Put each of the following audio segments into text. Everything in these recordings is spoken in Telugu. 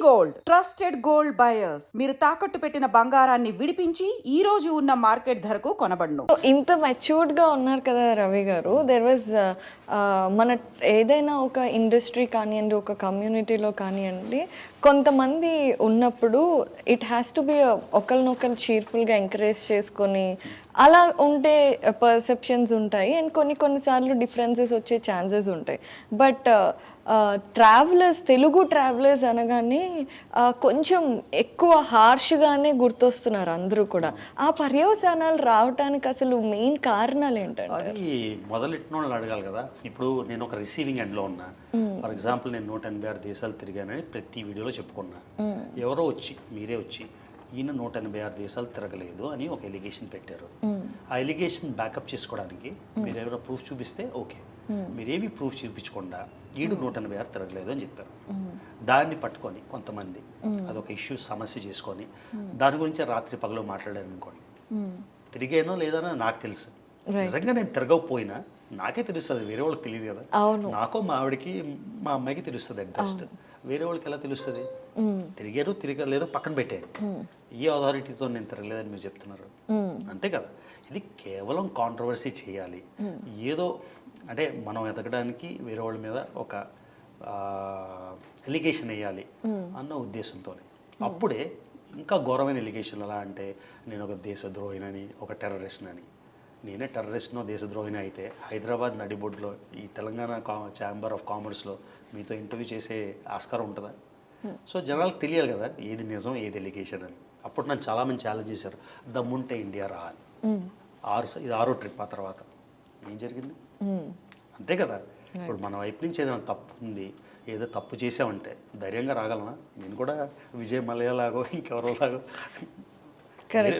గోల్డ్ ట్రస్టెడ్ గోల్డ్ బయర్స్ మీరు తాకట్టు పెట్టిన బంగారాన్ని విడిపించి ఈ రోజు ఉన్న మార్కెట్ ధరకు కొనబడును. ఇంత మెచ్యూర్డ్ గా ఉన్నారు కదా రవి గారు. దెర్ వాజ్ మన ఏదైనా ఒక ఇండస్ట్రీ కానివ్వండి, ఒక కమ్యూనిటీలో కానివ్వండి, కొంతమంది ఉన్నప్పుడు ఇట్ హ్యాస్ టు బి ఒకరినొకరు చీర్ఫుల్గా ఎంకరేజ్ చేసుకొని అలా ఉంటే పర్సెప్షన్స్ ఉంటాయి అండ్ కొన్నిసార్లు డిఫరెన్సెస్ వచ్చే ఛాన్సెస్ ఉంటాయి. బట్ ట్రావెలర్స్, తెలుగు ట్రావెలర్స్ అనగానే కొంచెం ఎక్కువ హార్ష్గానే గుర్తొస్తున్నారు అందరూ కూడా. ఆ పర్యవసానాలు రావడానికి అసలు మెయిన్ కారణాలు ఏంటంటే? అది మొదలెట్టిన వాళ్ళు అడగాలి కదా. ఇప్పుడు నేను ఒక రిసీవింగ్ ఎండ్లో ఉన్నా. ఫర్ ఎగ్జాంపుల్ నేను 186 దేశాలు తిరిగానని ప్రతి వీడియోలో చెప్పుకున్నా. ఎవరో వచ్చి మీరే వచ్చి ఈయన 186 దేశాలు తిరగలేదు అని ఒక ఎలిగేషన్ పెట్టారు. ఆ ఎలిగేషన్ బ్యాకప్ చేసుకోవడానికి మీరు ఎవరైనా ప్రూఫ్ చూపిస్తే ఓకే, మీరేవి ప్రూఫ్ చూపించకుండా ఈడు 186 తిరగలేదు అని చెప్పారు. దాన్ని పట్టుకొని కొంతమంది అదొక ఇష్యూ సమస్య చేసుకొని దాని గురించి రాత్రి పగలు మాట్లాడారు అనుకోండి. తిరిగానో లేదనో నాకు తెలుసు. నిజంగా నేను తిరగకపోయినా నాకే తెలుస్తుంది, వేరే వాళ్ళకి తెలియదు కదా. నాకో మా ఆవిడకి మా అమ్మాయికి తెలుస్తుంది అట్ బెస్ట్. వేరే వాళ్ళకి ఎలా తెలుస్తుంది? తిరిగారు తిరగలేదు పక్కన పెట్టారు. ఈ అథారిటీతో నేను తిరగలేదని మీరు చెప్తున్నారు, అంతే కదా. ఇది కేవలం కాంట్రవర్సీ చేయాలి, ఏదో అంటే మనం ఎదగడానికి వేరే వాళ్ళ మీద ఒక ఎలిగేషన్ వేయాలి అన్న ఉద్దేశంతోనే. అప్పుడే ఇంకా ఘోరమైన ఎలిగేషన్ ఎలా అంటే నేను ఒక దేశద్రోహినని, ఒక టెర్రరిస్ట్నని. నేనే టెర్రరిస్ట్నో దేశద్రోహిని అయితే హైదరాబాద్ నడిబొడ్లో ఈ తెలంగాణ ఛాంబర్ ఆఫ్ కామర్స్లో మీతో ఇంటర్వ్యూ చేసే ఆస్కారం ఉంటుందా? సో జనాలకు తెలియాలి కదా ఏది నిజం ఏది ఎలిగేషన్ అని. అప్పుడు నన్ను చాలామంది ఛాలెంజ్ చేశారు, దమ్ముంటే ఇండియా రా అని. ఇది 6వ ట్రిప్. ఆ తర్వాత ఏం జరిగింది? అంతే కదా. ఇప్పుడు మన వైపు నుంచి ఏదైనా తప్పు ఉంది, ఏదో తప్పు చేసామంటే ధైర్యంగా రాగలనా? నేను కూడా విజయ్ మలయాలాగో ఇంకెవరోలాగో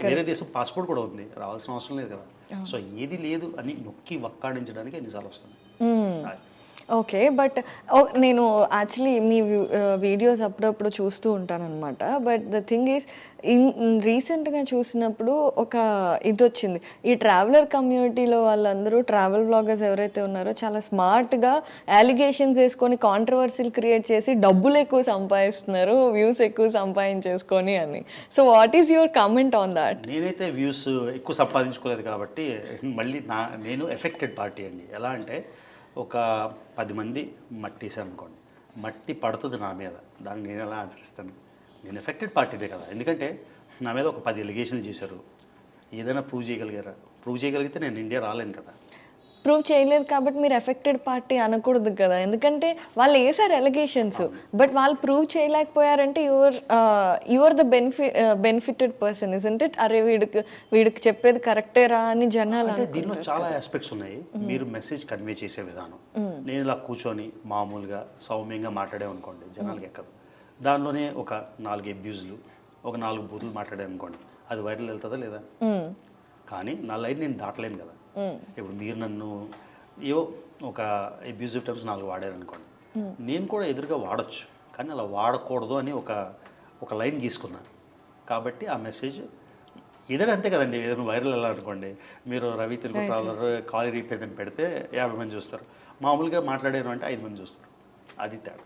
వేరే దేశం పాస్పోర్ట్ కూడా ఉంది, రావాల్సిన అవసరం లేదు కదా. సో ఏది లేదు అని నొక్కి వక్కాడించడానికి ఎన్నిసార్లు వస్తుంది. ఓకే, బట్ నేను యాక్చువల్లీ మీ వీడియోస్ అప్పుడప్పుడు చూస్తూ ఉంటానన్నమాట. బట్ ద థింగ్ ఈస్, రీసెంట్గా చూసినప్పుడు ఒక ఇది వచ్చింది. ఈ ట్రావెలర్ కమ్యూనిటీలో వాళ్ళందరూ ట్రావెల్ బ్లాగర్స్ ఎవరైతే ఉన్నారో చాలా స్మార్ట్గా అలిగేషన్స్ వేసుకొని కాంట్రవర్సీలు క్రియేట్ చేసి డబ్బులు ఎక్కువ సంపాదిస్తున్నారు, వ్యూస్ ఎక్కువ సంపాదించేసుకొని అని. So what is your comment on that? నేనైతే వ్యూస్ ఎక్కువ సంపాదించుకోలేదు కాబట్టి మళ్ళీ నేను ఎఫెక్టెడ్ పార్టీ అండి. ఎలా అంటే ఒక 10 మంది మట్టి వేసాను అనుకోండి, మట్టి పడుతుంది నా మీద, దాన్ని నేను ఎలా ఆచరిస్తాను? నేను ఎఫెక్టెడ్ పార్టీనే కదా. ఎందుకంటే నా మీద ఒక 10 ఎలిగేషన్లు చేశారు, ఏదైనా ప్రూవ్ చేయగలిగారా? ప్రూవ్ చేయగలిగితే నేను ఇండియా రాలేను కదా. ప్రూవ్ చేయలేదు కాబట్టి మీరు ఎఫెక్టెడ్ పార్టీ అనకూడదు కదా, ఎందుకంటే వాళ్ళు వేసారు ఎలిగేషన్స్, బట్ వాళ్ళు ప్రూవ్ చేయలేకపోయారంటే your the benefited person, isn't it? అరే వీడికి చెప్పేది కరెక్టేరా అని జనాలు. అంటే దీనిలో చాలా ఆస్పెక్ట్స్ ఉన్నాయి. మీరు మెసేజ్ కన్వే చేసే విధానం. నేను ఇలా కూర్చొని మామూలుగా సౌమ్యంగా మాట్లాడామనుకోండి, జనాలకి ఎక్కదు. దానిలోనే ఒక 4 అబ్యూజ్లు, ఒక 4 బూతులు మాట్లాడాను అనుకోండి, అది వైరల్ వెళ్తుందా లేదా? కానీ నా లైన్ నేను దాటలేను కదా. ఇప్పుడు మీరు నన్ను ఏవో ఒక అబ్యూజివ్ టర్మ్స్ 4 వాడారు అనుకోండి, నేను కూడా ఎదురుగా వాడచ్చు, కానీ అలా వాడకూడదు అని ఒక లైన్ గీసుకున్నాను. కాబట్టి ఆ మెసేజ్ ఏదైనా అంతే కదండి. ఏదైనా వైరల్ వెళ్ళాలనుకోండి, మీరు రవి తెలుగు ట్రావెలర్ కాలీ రీపేదని పెడితే 50 మంది చూస్తారు, మామూలుగా మాట్లాడారు అంటే 5 మంది చూస్తారు, అది తేడా.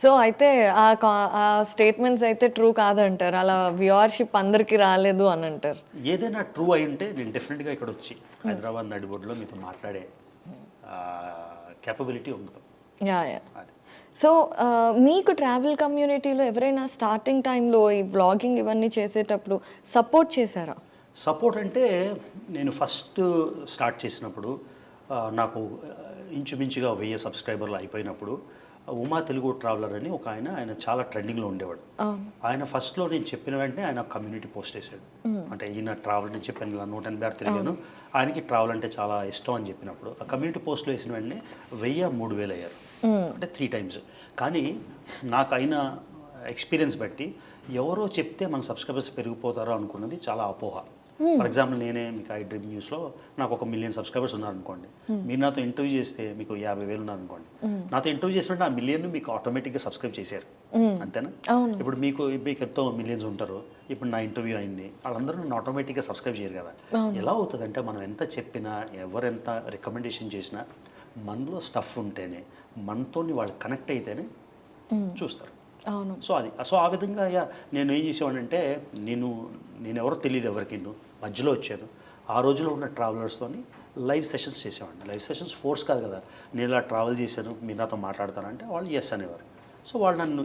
సో అయితే ఆ స్టేట్మెంట్స్ అయితే ట్రూ కాదంటారు, అలా వ్యూవర్షిప్ అందరికి రాలేదు అని అంటారు. ఏదైనా ట్రూ అయి ఉంటే నేను డెఫినెట్గా ఇక్కడ వచ్చి హైదరాబాద్ నడిబొడ్లో మీతో మాట్లాడే కేపబిలిటీ ఉంటుంది. సో మీకు ట్రావెల్ కమ్యూనిటీలో ఎవరైనా స్టార్టింగ్ టైంలో ఈ వ్లాగింగ్ ఇవన్నీ చేసేటప్పుడు సపోర్ట్ చేశారా? సపోర్ట్ అంటే నేను ఫస్ట్ స్టార్ట్ చేసినప్పుడు నాకు ఇంచుమించుగా 1000 సబ్స్క్రైబర్లు అయిపోయినప్పుడు ఉమా తెలుగు ట్రావెలర్ అని ఒక ఆయన చాలా ట్రెండింగ్లో ఉండేవాడు. ఆయన ఫస్ట్లో నేను చెప్పిన వెంటనే ఆయన కమ్యూనిటీ పోస్ట్ వేసాడు. అంటే ఈయన ట్రావెల్ నేను చెప్పాను ఇలా 186 తిరిగాను, ఆయనకి ట్రావెల్ అంటే చాలా ఇష్టం అని చెప్పినప్పుడు ఆ కమ్యూనిటీ పోస్ట్లో వేసిన వెంటనే 1000-3000 అయ్యారు, అంటే 3 టైమ్స్. కానీ నాకు అయిన ఎక్స్పీరియన్స్ బట్టి ఎవరో చెప్తే మన సబ్స్క్రైబర్స్ పెరిగిపోతారో అనుకున్నది చాలా అపోహ. ఫర్ ఎగ్జాంపుల్ నేనే మీకు ఐ డ్రీమ్ న్యూస్లో నాకు 1 మిలియన్ సబ్స్క్రైబర్స్ ఉన్నారనుకోండి, మీరు నాతో ఇంటర్వ్యూ చేస్తే మీకు 50,000 ఉన్నారనుకోండి, నాతో ఇంటర్వ్యూ చేసినట్టు ఆ మిలియన్ మీకు ఆటోమేటిక్గా సబ్స్క్రైబ్ చేశారు, అంతేనా? ఇప్పుడు మీకు ఎంతో మిలియన్స్ ఉంటారు, ఇప్పుడు నా ఇంటర్వ్యూ అయింది, వాళ్ళందరూ నన్ను ఆటోమేటిక్గా సబ్స్క్రైబ్ చేయరు కదా. ఎలా అవుతుందంటే మనం ఎంత చెప్పినా ఎవరెంత రికమెండేషన్ చేసినా మనలో స్టఫ్ ఉంటేనే, మనతో వాళ్ళు కనెక్ట్ అయితేనే చూస్తారు. అవును. సో ఆ విధంగా నేను ఏం చేసేవాడినంటే నేను ఎవరో తెలియదు ఎవరికి, మధ్యలో వచ్చాను. ఆ రోజులో ఉన్న ట్రావెలర్స్తోని లైవ్ సెషన్స్ చేసేవాడిని. లైవ్ సెషన్స్ ఫోర్స్ కాదు కదా, నేను ఇలా ట్రావెల్ చేశాను మీరు నాతో మాట్లాడతానంటే వాళ్ళు ఎస్ అనేవారు. సో వాళ్ళు నన్ను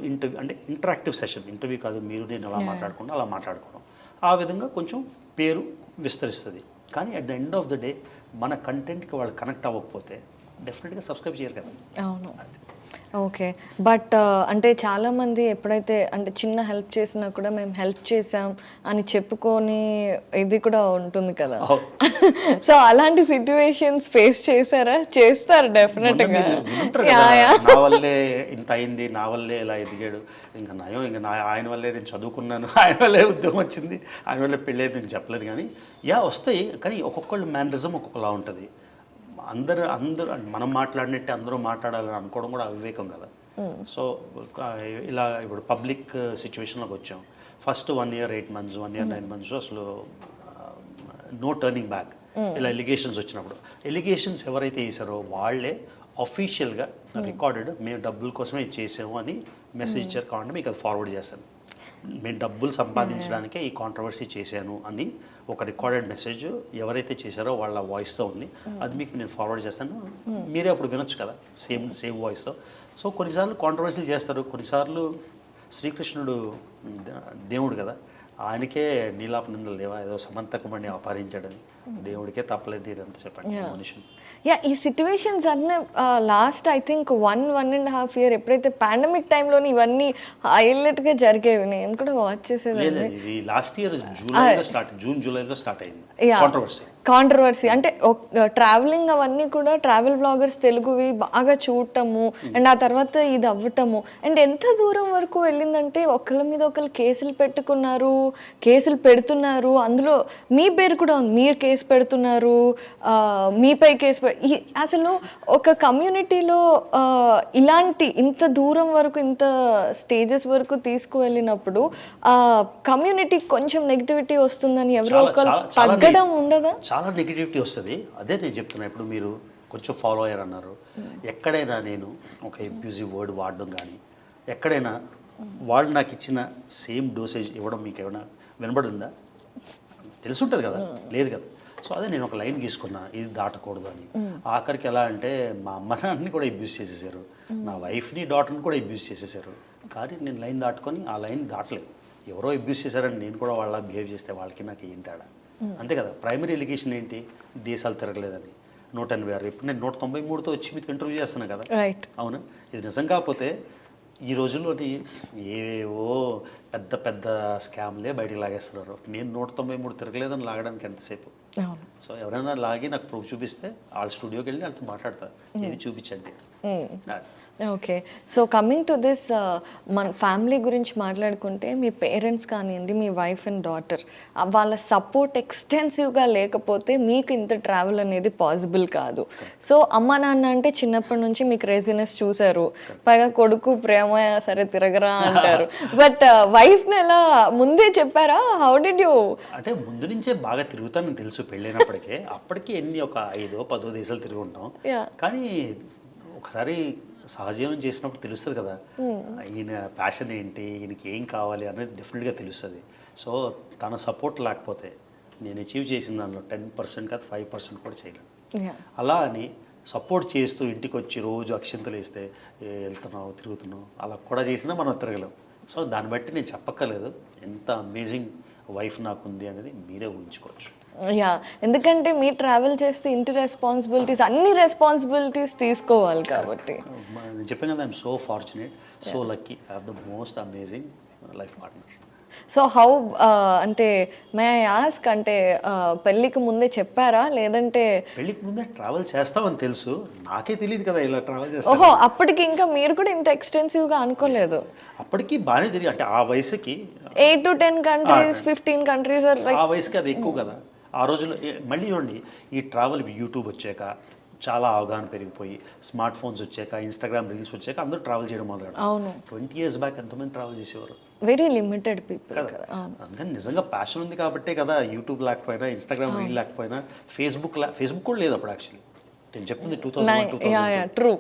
ఇంటరాక్టివ్ సెషన్, ఇంటర్వ్యూ కాదు, మీరు నేను అలా మాట్లాడుకుంటా అలా మాట్లాడుకోవడం, ఆ విధంగా కొంచెం పేరు విస్తరిస్తుంది. కానీ at the end of the day మన కంటెంట్కి వాళ్ళు కనెక్ట్ అవ్వకపోతే డెఫినెట్గా సబ్స్క్రైబ్ చేయరు కదా. అవును. ఓకే. బట్ అంటే చాలామంది ఎప్పుడైతే అంటే చిన్న హెల్ప్ చేసినా కూడా మేము హెల్ప్ చేసాం అని చెప్పుకొని ఇది కూడా ఉంటుంది కదా. సో అలాంటి సిచ్యువేషన్స్ ఫేస్ చేశారా? చేస్తారు డెఫినెట్గా. నా వల్లే ఇంత అయింది, నా వల్లే ఇలా ఎదిగాడు, ఇంకా నయం, ఇంకా ఆయన వల్లే నేను చదువుకున్నాను, ఆయన వల్లే ఉద్యోగం వచ్చింది, ఆయన వల్లే పెళ్ళేది నేను చెప్పలేదు. కానీ వస్తాయి, కానీ ఒక్కొక్కళ్ళు మేనరిజం ఒక్కొక్కలా ఉంటుంది. అందరూ మనం మాట్లాడినట్టే అందరూ మాట్లాడాలని అనుకోవడం కూడా అవివేకం కదా. సో ఇలా ఇప్పుడు పబ్లిక్ సిచ్యువేషన్లోకి వచ్చాం. First 1 year 8 months, 1 year 9 months అసలు నో టర్నింగ్ బ్యాక్. ఇలా ఎలిగేషన్స్ వచ్చినప్పుడు, ఎలిగేషన్స్ ఎవరైతే వేసారో వాళ్ళే అఫీషియల్గా రికార్డెడ్ మేము డబ్బుల కోసమే ఇది చేసాము అని మెసేజ్ ఇచ్చారు. కావాలంటే మీకు అది ఫార్వర్డ్ చేస్తాను. మేము డబ్బులు సంపాదించడానికే ఈ కాంట్రవర్సీ చేశాను అని ఒక రికార్డెడ్ మెసేజ్ ఎవరైతే చేశారో వాళ్ళ వాయిస్తో ఉంది. అది మీకు నేను ఫార్వర్డ్ చేస్తాను, మీరే అప్పుడు వినొచ్చు కదా సేమ్ వాయిస్తో. సో కొన్నిసార్లు కాంట్రవర్సీలు చేస్తారు, కొన్నిసార్లు శ్రీకృష్ణుడు దేవుడు కదా, ఆయనకే నీలాప నిందలు లేవా, ఏదో సమంతకుమని అపహరించాడని, దేవుడికే తప్పలేదు ఇదంతా చెప్పండి మనుషులు. ఈ సిచ్యువేషన్స్ అన్నీ లాస్ట్ ఐ థింక్ 1.5 year ఎప్పుడైతే పాండమిక్ టైంలోని ఇవన్నీ హైలైట్గా జరిగేవి, నేను కూడా వాచ్ చేసేదాన్ని. ఇది లాస్ట్ ఇయర్ జూన్ జూలైలో స్టార్ట్ అయింది కాంట్రవర్సీ. అంటే ట్రావెలింగ్ అవన్నీ కూడా ట్రావెల్ బ్లాగర్స్ తెలుగువి బాగా చూడటము అండ్ ఆ తర్వాత ఇది అవ్వటము అండ్ ఎంత దూరం వరకు వెళ్ళిందంటే ఒకళ్ళ మీద ఒకళ్ళు కేసులు పెడుతున్నారు. అందులో మీ పేరు కూడా ఉంది, మీరు కేసు పెడుతున్నారు, మీపై కేసు అసలు ఒక కమ్యూనిటీలో ఇలాంటి ఇంత దూరం వరకు ఇంత స్టేజెస్ వరకు తీసుకువెళ్ళినప్పుడు కమ్యూనిటీ కొంచెం నెగిటివిటీ వస్తుందని ఎవరో ఒకరు తగ్గడం ఉండదా? చాలా నెగిటివిటీ వస్తుంది. అదే నేను చెప్తున్నా. ఇప్పుడు మీరు కొంచెం ఫాలో అయ్యారు అన్నారు. ఎక్కడైనా నేను ఒక అబ్యూజివ్ వర్డ్ వాడడం కానీ, ఎక్కడైనా వాళ్ళు నాకు ఇచ్చిన సేమ్ డోసేజ్ ఇవ్వడం మీకు ఏమైనా వినబడిందా? తెలుసుంటుంది కదా, లేదు కదా. సో అదే నేను ఒక లైన్ గీసుకున్నా, ఇది దాటకూడదు అని. ఆఖరికి ఎలా అంటే మా అమ్మ నాన్నని కూడా అబ్యూజ్ చేసేసారు, నా వైఫ్ని డాటర్ని కూడా అబ్యూజ్ చేసేసారు. కానీ నేను లైన్ దాటుకొని ఆ లైన్ దాటలేదు. ఎవరో అబ్యూజ్ చేశారని నేను కూడా వాళ్ళ బిహేవ్ చేస్తే వాళ్ళకి నాకు ఏం తేడా? అంతే కదా. ప్రైమరీ ఎలిగేషన్ ఏంటి? దేశాలు తిరగలేదని. 186. ఇప్పుడు నేను 193తో వచ్చి మీకు ఇంటర్వ్యూ చేస్తున్నాను కదా. అవునా? ఇది నిజం కాకపోతే ఈ రోజుల్లోని ఏవో పెద్ద పెద్ద స్కామ్లే బయటికి లాగేస్తున్నారు. నేను 193 తిరగలేదని లాగడానికి ఎంతసేపు? సో ఎవరైనా లాగి నాకు ప్రూఫ్ చూపిస్తే వాళ్ళ స్టూడియోకి వెళ్ళి వాళ్ళతో మాట్లాడతారు, ఇది చూపించండి. Okay. So coming to this, మన ఫ్యామిలీ గురించి మాట్లాడుకుంటే మీ పేరెంట్స్ కానివ్వండి, మీ వైఫ్ అండ్ డాటర్, వాళ్ళ సపోర్ట్ ఎక్స్టెన్సివ్గా లేకపోతే మీకు ఇంత ట్రావెల్ అనేది పాసిబుల్ కాదు. సో అమ్మ నాన్న అంటే చిన్నప్పటి నుంచి మీకు రెజినెస్ చూశారు, పైగా కొడుకు ప్రేమ సరే తిరగరా అంటారు. బట్ వైఫ్ని ఎలా ముందే చెప్పారా? How did you? అంటే ముందు నుంచే బాగా తిరుగుతానని తెలుసు పెళ్ళైనప్పటికే. అప్పటికి ఒక 5-10 దేశాలు తిరిగి ఉంటాం. కానీ ఒకసారి సహజీవనం చేసినప్పుడు తెలుస్తుంది కదా, ఈయన ప్యాషన్ ఏంటి, ఈయనకి ఏం కావాలి అనేది డెఫినెట్గా తెలుస్తుంది. సో తన సపోర్ట్ లేకపోతే నేను అచీవ్ చేసిన దానిలో 10% కాదు 5% కూడా చేయలేను. అలా అని సపోర్ట్ చేస్తూ ఇంటికి వచ్చి రోజు అక్షింతలు వేస్తే వెళ్తున్నావు తిరుగుతున్నావు అలా కూడా చేసినా మనం తిరగలేం. సో దాన్ని బట్టి నేను చెప్పక్కర్లేదు ఎంత అమేజింగ్ వైఫ్ నాకుంది అనేది మీరే ఊహించుకోవచ్చు. ఎందుకంటే మీరు ట్రావెల్ చేస్తూ ఇంటి రెస్పాన్సిబిలిటీస్ అన్ని రెస్పాన్సిబిలిటీస్ తీసుకోవాలి కాబట్టి. నేను చెప్పాను కదా, I'm so fortunate, so lucky, I have the most amazing life partner. So how అంటే మే ఐ ఆస్క్, అంటే పెళ్ళికి ముందే చెప్పారా లేదంటే? పెళ్ళికి ముందే ట్రావెల్ చేస్తామని తెలుసు, నాకే తెలియదు కదా ఇలా ట్రావెల్ చేస్తా. ఓహో, అప్పటికి ఇంకా మీరు కూడా ఇంత ఎక్స్టెన్సివ్గా అనుకోలేదు? అప్పటికి బాగానే తెలియదు. అంటే ఆ వయసుకి 8 to 10 countries 15 countries ఆ వయసుకి అది ఎక్కువ కదా. ఆ రోజుల్లో మళ్ళీ చూడండి, ఈ ట్రావెల్ యూట్యూబ్ వచ్చాక చాలా అవగాహన పెరిగిపోయి, స్మార్ట్ ఫోన్స్ వచ్చాక, ఇన్స్టాగ్రామ్ రీల్స్ వచ్చాక అందరూ ట్రావెల్ చేయడం మొదలెట్టారు. 20 years బ్యాక్ ఎంతమంది ట్రావెల్ చేసేవారు? వెరీ లిమిటెడ్ పీపుల్ కదా. అందుకని నిజంగా ప్యాషన్ ఉంది కాబట్టే కదా యూట్యూబ్ లేకపోయినా, ఇన్స్టాగ్రామ్ రీల్ లేకపోయినా, ఫేస్బుక్ కూడా లేదు అప్పుడు. యాక్చువల్లీ నేను చెప్పింది 2001. ట్రూ.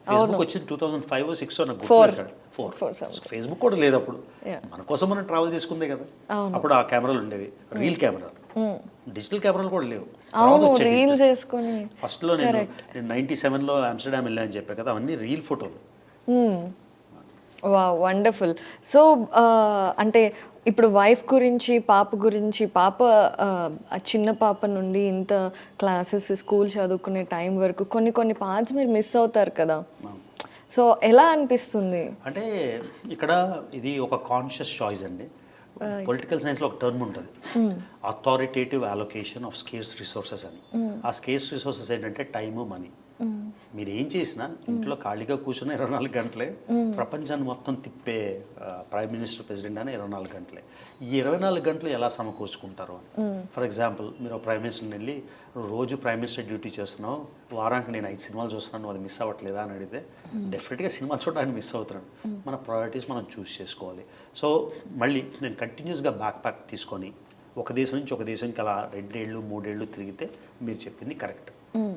ఫేస్బుక్ వచ్చింది 2005-06 నాకు Four. Four Four something. Facebook కూడా లేదు అప్పుడు. Yeah. మన కోసం మనం ట్రావెల్ చేసుకుందే కదా. అవును. అప్పుడు ఆ కెమెరాలు ఉండేవి, రీల్ కెమెరాలు, డిజిటల్ కెమెరాలు కూడా లేవు. అవును, రీల్స్ వేసుకొని. ఫస్ట్లో నేను 97లో ఆమ్స్టర్డామ్ వెళ్ళా అని చెప్పా కదా, అవన్నీ రీల్ ఫోటోలు. వా వండర్ఫుల్. సో అంటే ఇప్పుడు వైఫ్ గురించి, పాప గురించి, పాప ఆ చిన్న పాప నుండి ఇంత క్లాసెస్ స్కూల్ చదువుకునే టైం వరకు కొన్ని పార్ట్స్ మీరు మిస్ అవుతారు కదా, సో ఎలా అనిపిస్తుంది? అంటే ఇక్కడ ఇది ఒక కాన్షియస్ చాయిస్ అండి. పొలిటికల్ సైన్స్లో ఒక టర్మ్ ఉంటుంది, authoritative allocation of scares resources అని. ఆ స్కేర్స్ రిసోర్సెస్ ఏంటంటే టైము, మనీ. మీరు ఏం చేసినా ఇంట్లో ఖాళీగా కూర్చున్న 24 గంటలే, ప్రపంచాన్ని మొత్తం తిప్పే ప్రైమ్ మినిస్టర్, ప్రెసిడెంట్ అని 24 గంటలే. ఈ 24 గంటలు ఎలా సమకూర్చుకుంటారు అని. ఫర్ ఎగ్జాంపుల్, మీరు ప్రైమ్ మినిస్టర్ని వెళ్ళి రోజు ప్రైమ్ మినిస్టర్ డ్యూటీ చేస్తున్నావు, వారానికి నేను 5 సినిమాలు చూస్తున్నాను, అది మిస్ అవ్వట్లేదా అని అడిగితే డెఫినెట్గా సినిమాలు చూడడానికి మిస్ అవుతున్నాను. మన ప్రయారిటీస్ మనం చూస్ చేసుకోవాలి. సో మళ్ళీ నేను కంటిన్యూస్గా బ్యాక్ ప్యాక్ తీసుకొని ఒక దేశం నుంచి ఒక దేశానికి అలా 2 ఏళ్ళు 3 ఏళ్ళు తిరిగితే మీరు చెప్పింది కరెక్ట్.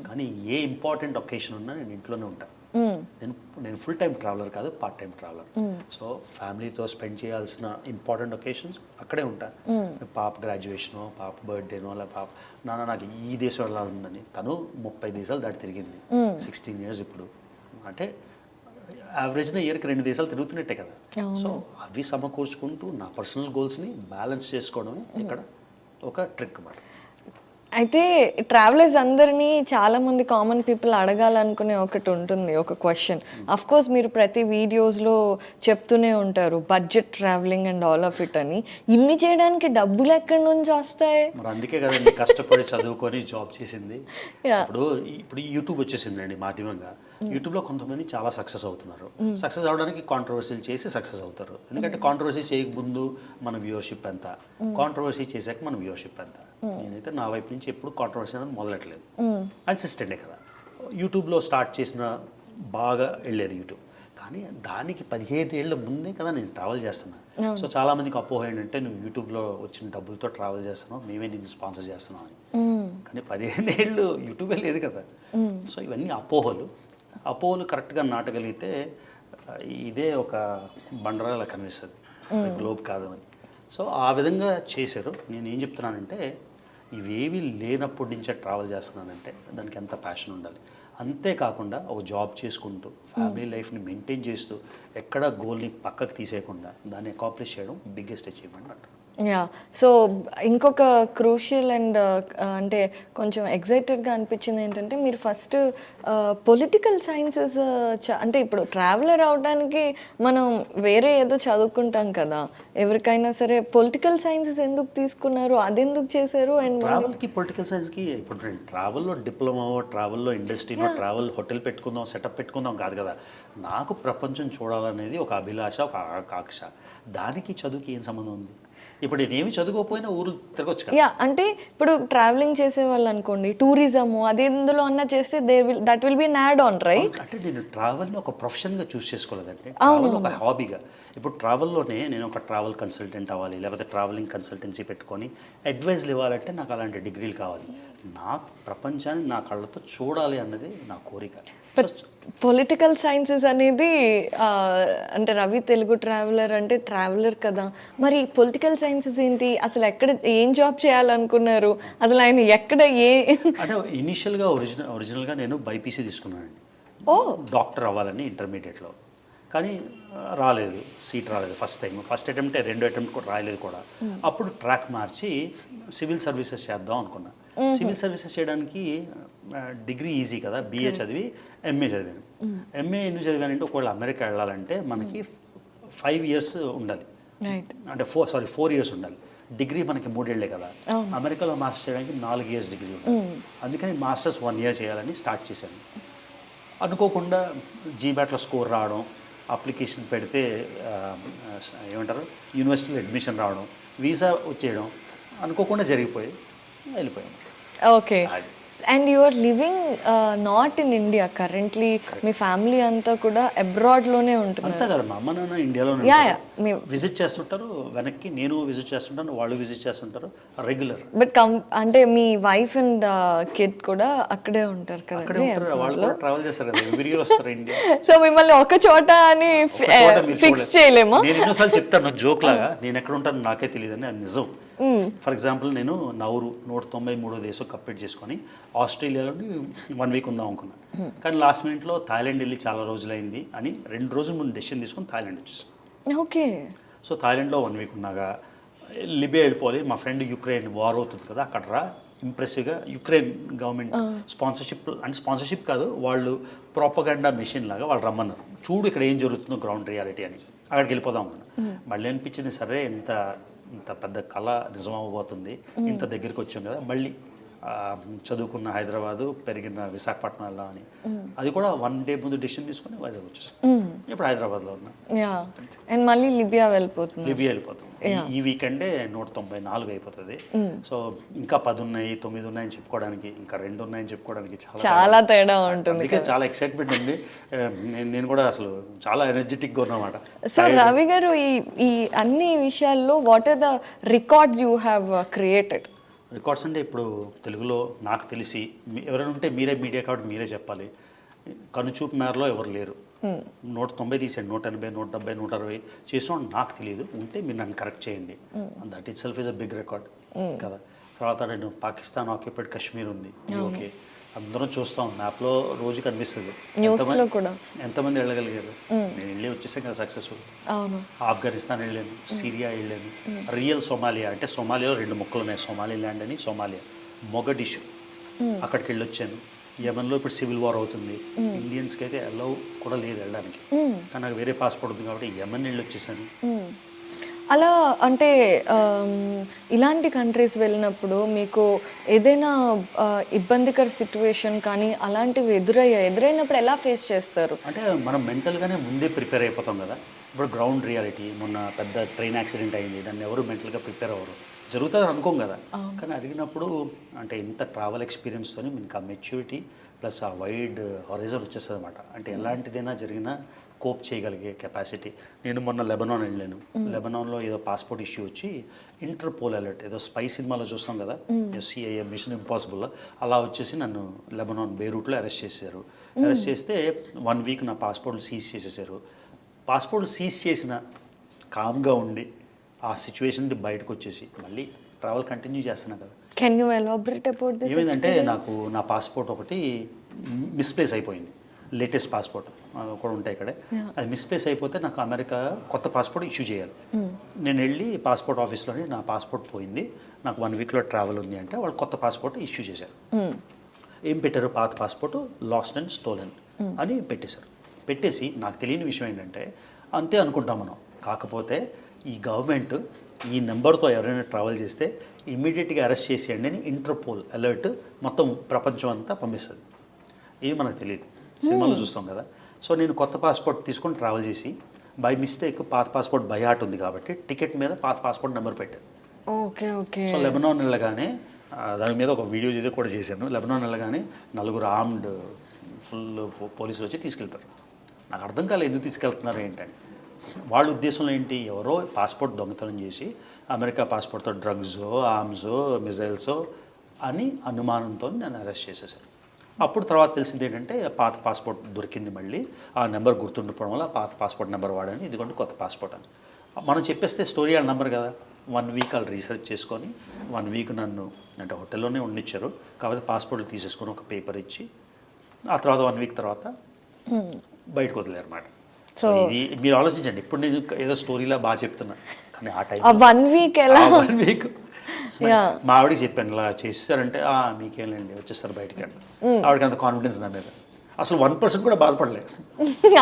కానీ ఏ ఇంపార్టెంట్ ఒకేషన్ ఉన్నా నేను ఇంట్లోనే ఉంటాను. నేను ఫుల్ టైం ట్రావెలర్ కాదు, పార్ట్ టైం ట్రావెలర్. సో ఫ్యామిలీతో స్పెండ్ చేయాల్సిన ఇంపార్టెంట్ ఒకేషన్స్ అక్కడే ఉంటాను. పాప గ్రాడ్యుయేషనో, పాప బర్త్డేనో, అలా పాప నాన్న నాకు ఈ దేశం వెళ్ళాలని, తను 30 దేశాలు దాటి తిరిగింది, 16 years ఇప్పుడు. అంటే యావరేజ్న ఇయర్కి 2 దేశాలు తిరుగుతున్నట్టే కదా. సో అవి సమకూర్చుకుంటూ నా పర్సనల్ గోల్స్ని బ్యాలెన్స్ చేసుకోవడమే ఇక్కడ ఒక ట్రిక్ అన్నమాట. అయితే ట్రావెలర్స్ అందరినీ చాలా మంది కామన్ పీపుల్ అడగాలనుకునే ఒకటి ఉంటుంది, ఒక క్వశ్చన్. అఫ్ కోర్స్ మీరు ప్రతి వీడియోస్లో చెప్తూనే ఉంటారు budget travelling and all of it అని. ఇన్ని చేయడానికి డబ్బులు ఎక్కడి నుంచి వస్తాయి? మరి అందుకే కదండి కష్టపడి చదువుకొని జాబ్ చేసింది. ఇప్పుడు యూట్యూబ్ వచ్చేసిందండి మాధ్యమంగా. యూట్యూబ్లో కొంతమంది చాలా సక్సెస్ అవుతున్నారు. సక్సెస్ అవడానికి కాంట్రవర్సీలు చేసి సక్సెస్ అవుతారు. ఎందుకంటే కాంట్రవర్సీ చేయకముందు మన వ్యూవర్షిప్ ఎంత, కాంట్రవర్సీ చేశాక మన వ్యూవర్షిప్ ఎంత. నేనైతే నా వైపు నుంచి ఎప్పుడు కాంట్రవర్సీ అనేది మొదలెట్టలేదు, కన్సిస్టెంటే కదా. యూట్యూబ్లో స్టార్ట్ చేసిన బాగా వెళ్ళేది యూట్యూబ్, కానీ దానికి 15 ఏళ్ళ ముందే కదా నేను ట్రావెల్ చేస్తున్నాను. సో చాలామందికి అపోహ ఏంటంటే నువ్వు యూట్యూబ్లో వచ్చిన డబ్బులతో ట్రావెల్ చేస్తున్నావు, మేమే నిన్ను స్పాన్సర్ చేస్తున్నావు అని. కానీ 15 ఏళ్ళు యూట్యూబే లేదు కదా. సో ఇవన్నీ అపోహలు కరెక్ట్గా నాటగలిగితే ఇదే ఒక బండరాల కనిపిస్తుంది, గ్లోబ్ కాదని. సో ఆ విధంగా చేశారు. నేను ఏం చెప్తున్నానంటే ఇవేవి లేనప్పటి నుంచే ట్రావెల్ చేస్తున్నానంటే దానికి ఎంత ప్యాషన్ ఉండాలి. అంతేకాకుండా ఒక జాబ్ చేసుకుంటూ ఫ్యామిలీ లైఫ్ని మెయింటైన్ చేస్తూ ఎక్కడ గోల్ని పక్కకు తీసేయకుండా దాన్ని అకాంప్లిష్ చేయడం బిగ్గెస్ట్ అచీవ్మెంట్ అంటారు. యా, సో ఇంకొక క్రూషియల్ అండ్ అంటే కొంచెం ఎగ్జైటెడ్గా అనిపించింది ఏంటంటే మీరు ఫస్ట్ పొలిటికల్ సైన్సెస్ అంటే ఇప్పుడు ట్రావెలర్ అవడానికి మనం వేరే ఏదో చదువుకుంటాం కదా, ఎవరికైనా సరే పొలిటికల్ సైన్సెస్ ఎందుకు తీసుకున్నారు, అది ఎందుకు చేశారు? అండ్ ట్రావెల్కి పొలిటికల్ సైన్స్కి ఇప్పుడు ట్రావెల్లో డిప్లొమా, ట్రావెల్లో ఇండస్ట్రీలో ట్రావెల్ హోటల్ పెట్టుకుందాం, సెటప్ పెట్టుకుందాం కాదు కదా. నాకు ప్రపంచం చూడాలనేది ఒక అభిలాష, ఒక ఆకాంక్ష. దానికి చదువుకి ఏం సంబంధం ఉంది? ఇప్పుడు నేనేమి చదువుకోకపోయినా ఊరు తిరగొచ్చు కదా. యా, అంటే ఇప్పుడు ట్రావెలింగ్ చేసే వాళ్ళు అనుకోండి, టూరిజము అది ఎందులో అన్నా చేస్తే that will be add on, right? అంటే నేను ట్రావెల్ని ఒక ప్రొఫెషన్గా చూస్ చేసుకోలేదంటే, ట్రావెల్ ఒక హాబీగా. ఇప్పుడు ట్రావెల్లోనే నేను ఒక ట్రావెల్ కన్సల్టెంట్ అవ్వాలి, లేకపోతే ట్రావెలింగ్ కన్సల్టెన్సీ పెట్టుకొని అడ్వైజ్లు ఇవ్వాలంటే నాకు అలాంటి డిగ్రీలు కావాలి. నా ప్రపంచాన్ని నా కళ్ళతో చూడాలి అన్నది నా కోరిక. పొలిటికల్ సైన్సెస్ అనేది అంటే రవి తెలుగు ట్రావెలర్ అంటే ట్రావెలర్ కదా, మరి పొలిటికల్ సైన్సెస్ ఏంటి, అసలు ఎక్కడ ఏం జాబ్ చేయాలనుకున్నారు, అసలు ఆయన ఎక్కడ అంటే ఇనీషియల్గా ఒరిజినల్గా నేను బైపీసీ తీసుకున్నానండి. డాక్టర్ అవ్వాలని ఇంటర్మీడియట్లో, కానీ రాలేదు, సీట్ రాలేదు. ఫస్ట్ అటెంప్ట్ 2వ అటెంప్ట్ కూడా రాయలేదు కూడా. అప్పుడు ట్రాక్ మార్చి సివిల్ సర్వీసెస్ చేద్దాం అనుకున్నా. సివిల్ సర్వీసెస్ చేయడానికి డిగ్రీ ఈజీ కదా, BA చదివి MA చదివాను. MA ఎందుకు చదివానంటే ఒకవేళ అమెరికా వెళ్ళాలంటే మనకి 5 years ఉండాలి, అంటే 4 years ఉండాలి. డిగ్రీ మనకి 3 ఏళ్లే కదా. అమెరికాలో మాస్టర్స్ చేయడానికి 4 years డిగ్రీ ఉండాలి. అందుకని మాస్టర్స్ 1 year చేయాలని స్టార్ట్ చేశాను. అనుకోకుండా జీబ్యాట్లో స్కోర్ రావడం, అప్లికేషన్ పెడితే ఏమంటారు యూనివర్సిటీలో అడ్మిషన్ రావడం, వీసా వచ్చేయడం అనుకోకుండా జరిగిపోయి వెళ్ళిపోయాను. Okay. And you are living not in India currently, మీ ఫ్యామిలీ అంతా కూడా అబ్రాడ్లోనే ఉంటున్నారు. అంతే కదా, మా అమ్మ నాన్న ఇండియాలోనే యా ఉంటారు. యా మీ విజిట్ చేస్తుంటారు వెనక్కి, నేను విజిట్ చేస్తుంటాను, వాళ్ళు విజిట్ చేస్తుంటారు, రెగ్యులర్. బట్ అంటే మీ వైఫ్ అండ్ కిడ్ కూడా అక్కడే ఉంటారు అక్కడే కదండి. ఉంటారు, వాళ్ళు కూడా ట్రావెల్ చేస్తారు కదా, ఎవ్రీ ఇయర్ వస్తారు ఇండియా. సో మిమ్మల్ని ఒక చోట అని ఫిక్స్ చేయలేమా? నేను ఎన్నోసార్లు చెప్తాను జోక్ లాగా, నేను ఎక్కడ ఉంటాను నాకే తెలియదని, అది నిజం. ఫర్ ఎగ్జాంపుల్ నేను నౌరు 193 దేశం కంప్లీట్ చేసుకొని ఆస్ట్రేలియాలో 1 వీక్ ఉందాం అనుకున్నాను. కానీ లాస్ట్ మినిట్లో థాయిలాండ్ వెళ్ళి చాలా రోజులైంది అని 2 రోజుల ముందు డెసిషన్ తీసుకొని థాయిలాండ్ వచ్చేసాను. ఓకే. సో థాయిలాండ్లో 1 వీక్ ఉన్నాగా లిబియా వెళ్ళిపోవాలి, మా ఫ్రెండ్ యుక్రెయిన్ వార్ అవుతుంది కదా అక్కడ రా, ఇంప్రెసివ్గా యుక్రెయిన్ గవర్నమెంట్ స్పాన్సర్షిప్, అంటే స్పాన్సర్షిప్ కాదు, వాళ్ళు ప్రోపగండా మెషిన్ లాగా వాళ్ళు రమ్మన్నారు, చూడు ఇక్కడ ఏం జరుగుతుందో గ్రౌండ్ రియాలిటీ అని. అక్కడికి వెళ్ళిపోదాం అనుకున్నాను. మళ్ళీ అనిపించింది సరే ఇంత పెద్ద కళ నిజమవ్వబోతుంది, ఇంత దగ్గరికి వచ్చాం కదా, మళ్ళీ చదువుకున్న హైదరాబాదు, పెరిగిన విశాఖపట్నం వెళ్దామని. అది కూడా 1 డే ముందు డెసిషన్ తీసుకొని వైజాగ్ వచ్చేసాం. ఇప్పుడు హైదరాబాద్లో ఉన్నా. యా, అండ్ మళ్ళీ లిబియా వెళ్ళిపోతుంది. లిబియా వెళ్ళిపోతాం. ఈ వీకెండే 194 అయిపోతుంది. సో ఇంకా 10 ఉన్నాయి, 9 ఉన్నాయని చెప్పుకోవడానికి, ఇంకా 2 ఉన్నాయని చెప్పుకోవడానికి చాలా తేడా ఉంటుంది. అందుకే చాలా ఎక్సైట్మెంట్ ఉంది. నేను కూడా అసలు చాలా ఎనర్జెటిక్గా ఉన్నమాట. సో రవి గారు, ఈ అన్ని విషయాల్లో what are the records you have created? Records అంటే ఇప్పుడు తెలుగులో నాకు తెలిసి ఎవరైనా ఉంటే మీరే మీడియా కాబట్టి మీరే చెప్పాలి. కనుచూపు మేరలో ఎవరు లేరు. 190 తీసాడు, 180, 170, 160 చేసిన నాకు తెలియదు. ఉంటే మీరు నన్ను కరెక్ట్ చేయండి. That itself is a big record కదా. తర్వాత నేను పాకిస్తాన్ ఆక్యుపైడ్ కాశ్మీర్ ఉంది, ఓకే, అందరం చూస్తాం మ్యాప్లో రోజు కనిపిస్తుంది. ఎంతమంది వెళ్ళగలిగారు? నేను వెళ్ళి వచ్చేసాను కదా సక్సెస్ఫుల్. ఆఫ్ఘనిస్తాన్ వెళ్ళాను, సిరియా వెళ్ళాను, రియల్ సోమాలియా, అంటే సోమాలియాలో 2 ముక్కలు ఉన్నాయి, సోమాలి ల్యాండ్ అని సోమాలియా, మొగడిషు, అక్కడికి వెళ్ళొచ్చాను. యమన్లో ఇప్పుడు సివిల్ వార్ అవుతుంది, ఇండియన్స్కి అయితే అలౌ కూడా లేదు వెళ్ళడానికి, కానీ నాకు వేరే పాస్పోర్ట్ ఉంది కాబట్టి యమన్ వెళ్ళి వచ్చేసాను. అలా అంటే ఇలాంటి కంట్రీస్ వెళ్ళినప్పుడు మీకు ఏదైనా ఇబ్బందికర సిచ్యువేషన్ కానీ అలాంటివి ఎదురైనప్పుడు ఎలా ఫేస్ చేస్తారు? అంటే మనం మెంటల్గానే ముందే ప్రిపేర్ అయిపోతాం కదా. ఇప్పుడు గ్రౌండ్ రియాలిటీ, మొన్న పెద్ద ట్రైన్ యాక్సిడెంట్ అయింది, దాన్ని ఎవరు మెంటల్గా ప్రిపేర్ అవ్వరు, జరుగుతుంది అనుకోం కదా. కానీ అడిగినప్పుడు అంటే ఇంత ట్రావెల్ ఎక్స్పీరియన్స్తో మీకు ఆ మెచ్యూరిటీ ప్లస్ ఆ వైడ్ హొరైజన్ వచ్చేస్తుంది అనమాట. అంటే ఎలాంటిదైనా జరిగినా కోప్ చేయగలిగే కెపాసిటీ. నేను మొన్న లెబనాన్ వెళ్ళాను. లెబనాన్లో ఏదో పాస్పోర్ట్ ఇష్యూ వచ్చి ఇంటర్పోల్ అలర్ట్, ఏదో స్పై సినిమాలో చూస్తాం కదా, CIA మిషన్ ఇంపాసిబుల్, అలా వచ్చేసి నన్ను లెబనాన్ బేరూట్లో అరెస్ట్ చేశారు. అరెస్ట్ చేస్తే 1 వీక్ నా పాస్పోర్ట్లు సీజ్ చేసేసారు. పాస్పోర్ట్లు సీజ్ చేసిన కామ్గా ఉండి ఆ సిచ్యువేషన్ నుండి బయటకు వచ్చేసి మళ్ళీ ట్రావెల్ కంటిన్యూ చేస్తున్నా కదా. Can you elaborate about this? ఏమైందంటే నాకు నా పాస్పోర్ట్ ఒకటి మిస్ప్లేస్ అయిపోయింది, లేటెస్ట్ పాస్పోర్ట్ కూడా ఉంటాయి ఇక్కడే. అది మిస్ప్లేస్ అయిపోతే నాకు అమెరికా కొత్త పాస్పోర్ట్ ఇష్యూ చేయాలి. నేను వెళ్ళి పాస్పోర్ట్ ఆఫీస్లోని నా పాస్పోర్ట్ పోయింది, నాకు 1 వీక్లో ట్రావెల్ ఉంది అంటే వాళ్ళు కొత్త పాస్పోర్ట్ ఇష్యూ చేశారు. ఏం పెట్టారు? పాత పాస్పోర్ట్ లాస్ట్ అండ్ స్టోలెన్ అని పెట్టేశారు. పెట్టేసి నాకు తెలియని విషయం ఏంటంటే, అంతే అనుకుంటాం మనం, కాకపోతే ఈ గవర్నమెంట్ ఈ నెంబర్తో ఎవరైనా ట్రావెల్ చేస్తే ఇమ్మీడియట్గా అరెస్ట్ చేసేయండి అని ఇంటర్పోల్ అలర్ట్ మొత్తం ప్రపంచం అంతా పంపిస్తుంది. ఇది మనకు తెలియదు, సినిమాలో చూస్తాం కదా. సో నేను కొత్త పాస్పోర్ట్ తీసుకొని ట్రావెల్ చేసి బై మిస్టేక్ పాత పాస్పోర్ట్ బై హార్ట్ ఉంది కాబట్టి టికెట్ మీద పాత పాస్పోర్ట్ నెంబర్ పెట్టాను. Okay okay. సో లెబనాన్ వెళ్ళగానే దాని మీద ఒక వీడియో చేసి కూడా చేశాను. లెబనాన్ వెళ్ళగానే 4 ఆర్మ్డ్ ఫుల్ పోలీసులు వచ్చి తీసుకెళ్తారు. నాకు అర్థం కాలేదు ఎందుకు తీసుకెళ్తున్నారు ఏంటని. వాళ్ళ ఉద్దేశంలో ఏంటి, ఎవరో పాస్పోర్ట్ దొంగతనం చేసి అమెరికా పాస్పోర్ట్తో డ్రగ్సో, ఆర్మ్సో, మిజైల్సో అని అనుమానంతో నన్ను అరెస్ట్ చేసేసారు. అప్పుడు తర్వాత తెలిసింది ఏంటంటే పాత పాస్పోర్ట్ దొరికింది, మళ్ళీ ఆ నెంబర్ గుర్తుండిపోవడం వల్ల పాత పాస్పోర్ట్ నెంబర్ వాడని, ఇదిగోండి కొత్త పాస్పోర్ట్ అని. మనం చెప్పేస్తే స్టోరీ వాళ్ళ నెంబర్ కదా. 1 వీక్ వాళ్ళు రీసెర్చ్ చేసుకొని 1 వీక్ నన్ను అంటే హోటల్లోనే ఉండిచ్చారు. కాబట్టి పాస్పోర్ట్లు తీసేసుకొని ఒక పేపర్ ఇచ్చి ఆ తర్వాత 1 వీక్ తర్వాత బయటకు వదిలేరు అన్నమాట. సో ఇది మీరు ఆలోచించండి. ఇప్పుడు నేను ఏదో స్టోరీలా బాగా చెప్తున్నా, కానీ ఆ టైం 1 వీక్ ఎలా 1 వీక్ మా ఆవిడకి చెప్పాను ఇలా చేస్తారంటే మీకేంలేండి వచ్చేస్తారు బయటికి అంటే. ఆవిడకి అంత కాన్ఫిడెన్స్ నా మీద, అసలు 1% కూడా బాధపడలేదు,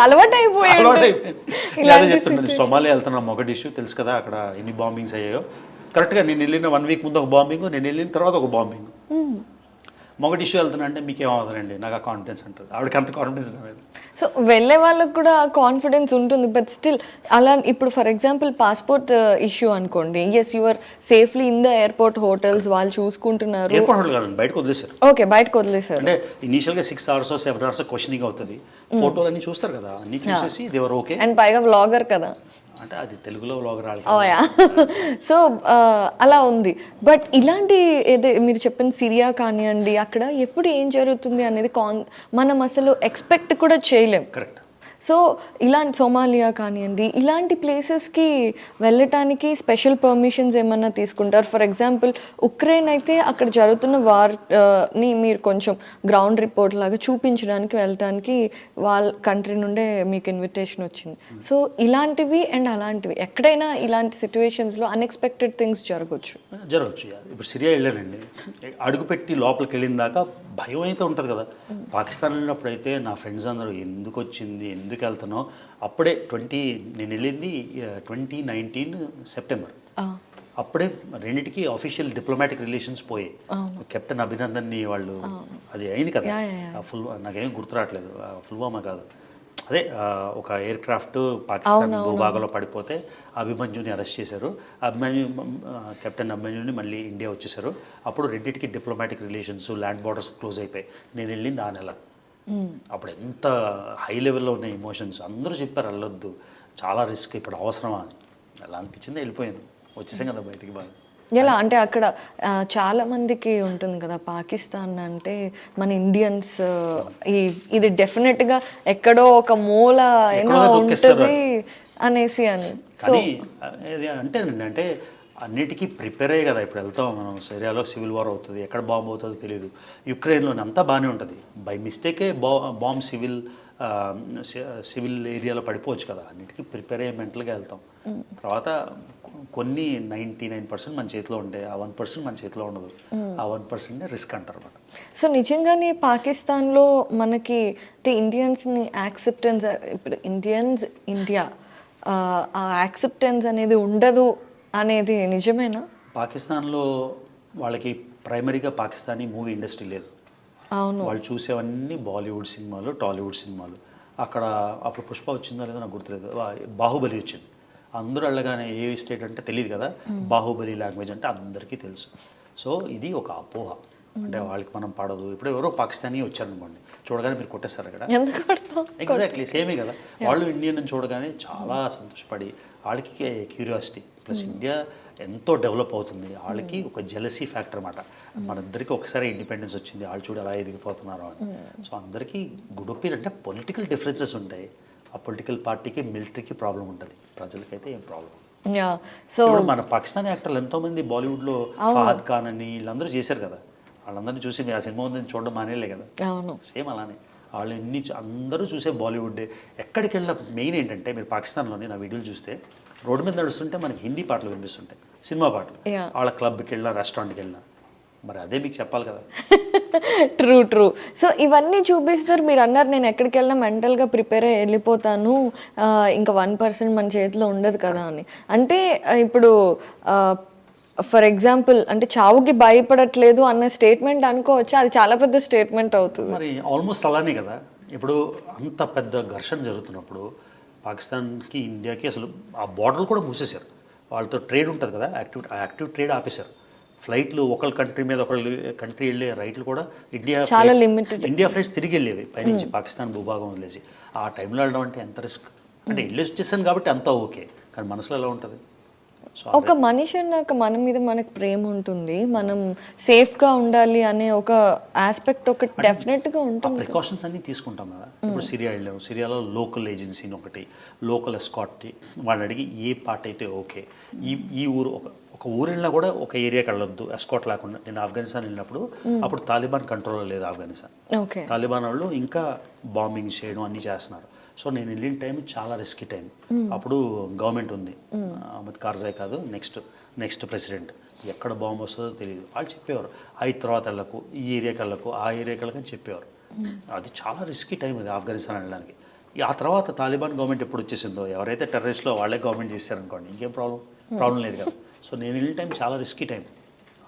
అలవాటు అయిపోయింది. ఇలాగే చెప్తున్నాను. సోమాలియా వెళ్తున్నా, మొగడిషు తెలుసు కదా, అక్కడ ఎన్ని బాంబింగ్స్ అయ్యాయో. కరెక్ట్గా నేను వెళ్ళిన 1 వీక్ ముందు ఒక బాంబింగ్, నేను వెళ్ళిన తర్వాత ఒక బాంబింగ్. మొగటిష్యూ వెళ్తున్నా అంటే మీకు ఏమవుతుందండి నాకు ఆ కాన్ఫిడెన్స్ ఉంటుంది, ఆవిడకి అంత కాన్ఫిడెన్స్ నా మీద. సో వెళ్ళే వాళ్ళకి కూడా కాన్ఫిడెన్స్ ఉంటుంది, బట్ స్టిల్ అలా ఇప్పుడు ఫర్ ఎగ్జాంపుల్ పాస్పోర్ట్ ఇష్యూ అనుకోండి, yes you're safely in the airport, hotels వాళ్ళు చూసుకుంటున్నారు. ఎయిర్పోర్ట్ హోటల్ కాదండి, బయటకు వదిలేశారు. ఓకే, బయటకు వదిలేశారు. అంటే ఇనీషియల్గా 6 hours 7 hours క్వశ్చనింగ్ అవుతుంది, ఫోటోలు అన్నీ చూస్తారు కదా, అన్నీ చూసేసి దేవర్ ఓకే. అండ్ పైగా వ్లాగర్ కదా, అంటే అది తెలుగులో వ్లాగర్ ఓయా. సో అలా ఉంది. బట్ ఇలాంటి ఏదే మీరు చెప్పిన సిరియా కానివ్వండి, అక్కడ ఎప్పుడు ఏం జరుగుతుంది అనేది మనం అసలు ఎక్స్పెక్ట్ కూడా చేయలేం. కరెక్ట్. సో ఇలాంటి సోమాలియా కానివ్వండి, ఇలాంటి ప్లేసెస్కి వెళ్ళటానికి స్పెషల్ పర్మిషన్స్ ఏమన్నా తీసుకుంటారు? ఫర్ ఎగ్జాంపుల్ ఉక్రెయిన్ అయితే అక్కడ జరుగుతున్న వార్ని మీరు కొంచెం గ్రౌండ్ రిపోర్ట్ లాగా చూపించడానికి వెళ్ళటానికి వాళ్ళ కంట్రీ నుండే మీకు ఇన్విటేషన్ వచ్చింది. సో ఇలాంటివి అండ్ అలాంటివి ఎక్కడైనా ఇలాంటి సిచ్యువేషన్స్లో అన్ఎక్స్పెక్టెడ్ థింగ్స్ జరగచ్చు. ఇప్పుడు సిరియా వెళ్ళానండి, అడుగుపెట్టి లోపలికి వెళ్ళిన దాకా భయం అయితే ఉంటుంది కదా. పాకిస్తాన్ వెళ్ళినప్పుడు అయితే నా ఫ్రెండ్స్ అందరూ ఎందుకు వచ్చింది, ఎందుకు వెళ్తున్నావు, అప్పుడే నేను వెళ్ళింది 2019 సెప్టెంబర్, అప్పుడే రెండింటికి అఫీషియల్ డిప్లొమాటిక్ రిలేషన్స్ పోయాయి. కెప్టెన్ అభినందన్ని వాళ్ళు అది అయింది కదా, నాకేం గుర్తు రావట్లేదు, పుల్వామా కాదు, అదే ఒక ఎయిర్ క్రాఫ్ట్ పాకిస్తాన్ భూభాగంలో పడిపోతే అభిమన్యుని అరెస్ట్ చేశారు. కెప్టెన్ అభిమన్యుని మళ్ళీ ఇండియా వచ్చేసారు. అప్పుడు రెండింటికి diplomatic relations, land borders close అయిపోయాయి. నేను వెళ్ళింది ఆ నెల. అప్పుడు ఎంత హై లెవెల్లో ఉన్న ఎమోషన్స్, అందరూ చెప్పారు వెళ్ళొద్దు, చాలా రిస్క్, ఇప్పుడు అవసరమా అని. అలా అనిపించింది, వెళ్ళిపోయాను, వచ్చేసాం కదా బయటికి. బాగా ఎలా అంటే అక్కడ చాలా మందికి ఉంటుంది కదా, పాకిస్తాన్ అంటే మన ఇండియన్స్ ఇది డెఫినెట్గా ఎక్కడో ఒక మూల అయినా ఉంటుంది అనేసి అని. కానీ అంటే అన్నిటికీ ప్రిపేర్ అయ్యే కదా ఇప్పుడు వెళ్తాం మనం. సిరియాలో సివిల్ వార్ అవుతుంది, ఎక్కడ బాంబు అవుతుందో తెలియదు. యుక్రెయిన్లోనే అంతా బాగానే ఉంటుంది, బై మిస్టేకే బాంబ్ సివిల్ ఏరియాలో పడిపోవచ్చు కదా. అన్నిటికీ ప్రిపేర్ అయ్యే మెంటల్గా వెళ్తాం. తర్వాత కొన్ని 99% మన చేతిలో ఉంటాయి, ఆ 1% మన చేతిలో ఉండదు. ఆ 1% రిస్క్ అంటారు అన్నమాట. సో నిజంగానే పాకిస్తాన్లో మనకి ఇండియన్స్ని యాక్సెప్టెన్స్, ఇప్పుడు ఇండియా ఆ యాక్సెప్టెన్స్ అనేది ఉండదు అనేది నిజమేనా? పాకిస్తాన్లో వాళ్ళకి ప్రైమరీగా పాకిస్తానీ మూవీ ఇండస్ట్రీ లేదు. అవును, వాళ్ళు చూసేవన్నీ బాలీవుడ్ సినిమాలు, టాలీవుడ్ సినిమాలు. అక్కడ అప్పుడు పుష్ప వచ్చిందో లేదో నాకు గుర్తులేదు, బాహుబలి వచ్చింది. అందరూ వెళ్ళగానే ఏ స్టేట్ అంటే తెలియదు కదా, బాహుబలి లాంగ్వేజ్ అంటే అందరికీ తెలుసు. సో ఇది ఒక అపోహ, అంటే వాళ్ళకి మనం పడదు. ఇప్పుడు ఎవరో పాకిస్తానీ వచ్చారనుకోండి, చూడగానే మీరు కొట్టేస్తారు అక్కడ. ఎగ్జాక్ట్లీ సేమే కదా. వాళ్ళు ఇండియన్ చూడగానే చాలా సంతోషపడి, వాళ్ళకి క్యూరియాసిటీ, ప్లస్ ఇండియా ఎంతో డెవలప్ అవుతుంది, వాళ్ళకి ఒక జెలసీ ఫ్యాక్టర్ అన్నమాట. మనిద్దరికి ఒకసారి ఇండిపెండెన్స్ వచ్చింది, వాళ్ళు చూడ ఎలా ఎదిగిపోతున్నారు అని. సో అందరికీ గుడ్ ఒపీనియన్. అంటే పొలిటికల్ డిఫరెన్సెస్ ఉంటాయి, ఆ పొలిటికల్ పార్టీకి మిలిటరీకి ప్రాబ్లం ఉంటుంది, ప్రజలకైతే ఏం ప్రాబ్లం. సో మన పాకిస్తానీ యాక్టర్లు ఎంతోమంది బాలీవుడ్లో ఫహద్ ఖాన్ అని వీళ్ళందరూ చేశారు కదా, వాళ్ళందరినీ చూసి ఆ సినిమా ఉందని చూడడం మానేలే కదా. సేమ్ అలానే వాళ్ళు అందరూ చూసే బాలీవుడ్. ఎక్కడికి వెళ్ళిన మెయిన్ ఏంటంటే, మీరు పాకిస్తాన్లోని నా వీడియోలు చూస్తే రోడ్డు మీద నడుస్తుంటే మనకి హిందీ పాటలు వినిపిస్తుంటాయి, సినిమా పాటలు. వాళ్ళ క్లబ్కి వెళ్ళినా, రెస్టారెంట్కి వెళ్ళినా, మరి అదే మీకు చెప్పాలి కదా. ట్రూ. సో ఇవన్నీ చూపిస్తారు. మీరు అన్నారు నేను ఎక్కడికి వెళ్ళినా మెంటల్గా ప్రిపేర్ అయ్యి వెళ్ళిపోతాను, ఇంకా 1% మన చేతిలో ఉండదు కదా అని. అంటే ఇప్పుడు ఫర్ ఎగ్జాంపుల్ అంటే చావుకి భయపడట్లేదు అన్న స్టేట్మెంట్ అనుకోవచ్చా? అది చాలా పెద్ద స్టేట్మెంట్ అవుతుంది. మరి ఆల్మోస్ట్ అలానే కదా. ఇప్పుడు అంత పెద్ద ఘర్షణ జరుగుతున్నప్పుడు పాకిస్తాన్కి ఇండియాకి అసలు ఆ బార్డర్లు కూడా మూసేశారు. వాళ్ళతో ట్రేడ్ ఉంటుంది కదా, యాక్టివ్ ట్రేడ్ ఆపేశారు. ఫ్లైట్లు ఒకళ్ళ కంట్రీ మీద ఒకళ్ళ కంట్రీ వెళ్ళే రైట్లు కూడా ఇండియా ఫ్లైట్స్ తిరిగి వెళ్ళేవి పైనుంచి పాకిస్తాన్ భూభాగం వదిలేసి. ఆ టైంలో వెళ్ళడం అంటే ఎంత రిస్క్. అంటే వెళ్ళి వచ్చేసాను కాబట్టి అంతా ఓకే, కానీ మనసులో ఎలా ఉంటుంది. ఒక మనిషి అన్నాక మన మీద మనకు ప్రేమ ఉంటుంది, మనం సేఫ్గా ఉండాలి అనే ఒక ఆస్పెక్ట్ ఒక డెఫినెట్గా ఉంటుంది. ప్రికాషన్స్ అన్నీ తీసుకుంటాం కదా. ఇప్పుడు సిరియా వెళ్ళాము, సిరియాలో లోకల్ ఏజెన్సీని ఒకటి, లోకల్ ఎస్కాట్ వాళ్ళని అడిగి ఏ పార్ట్ అయితే ఓకే, ఈ ఊరు ఒక ఊరు వెళ్ళినా కూడా ఒక ఏరియాకి వెళ్ళొద్దు ఎస్కాట్ లేకుండా. నేను ఆఫ్ఘనిస్తాన్ వెళ్ళినప్పుడు అప్పుడు తాలిబాన్ కంట్రోల్లో లేదు ఆఫ్ఘనిస్తాన్. తాలిబాన్ వాళ్ళు ఇంకా బాంబింగ్ చేయడం అన్నీ చేస్తున్నారు. సో నేను వెళ్ళిన టైం చాలా రిస్కీ టైం. అప్పుడు గవర్నమెంట్ ఉంది, అహ్మద్ కార్జాయ్ కాదు, నెక్స్ట్ ప్రెసిడెంట్. ఎక్కడ బాంబు వస్తుందో తెలియదు. వాళ్ళు చెప్పేవారు 5 తర్వాత వెళ్ళకు, ఈ ఏరియాకి వెళ్ళకు, ఆ ఏరియాకి వెళ్ళకు అని చెప్పేవారు. అది చాలా రిస్కీ టైం అది ఆఫ్ఘనిస్తాన్ వెళ్ళడానికి. ఆ తర్వాత తాలిబాన్ గవర్నమెంట్ ఎప్పుడు వచ్చేసిందో, ఎవరైతే టెర్రరిస్ట్లో వాళ్ళే గవర్నమెంట్ చేశారనుకోండి, ఇంకేం ప్రాబ్లం లేదు కదా. సో నేను వెళ్ళిన టైం చాలా రిస్కీ టైం,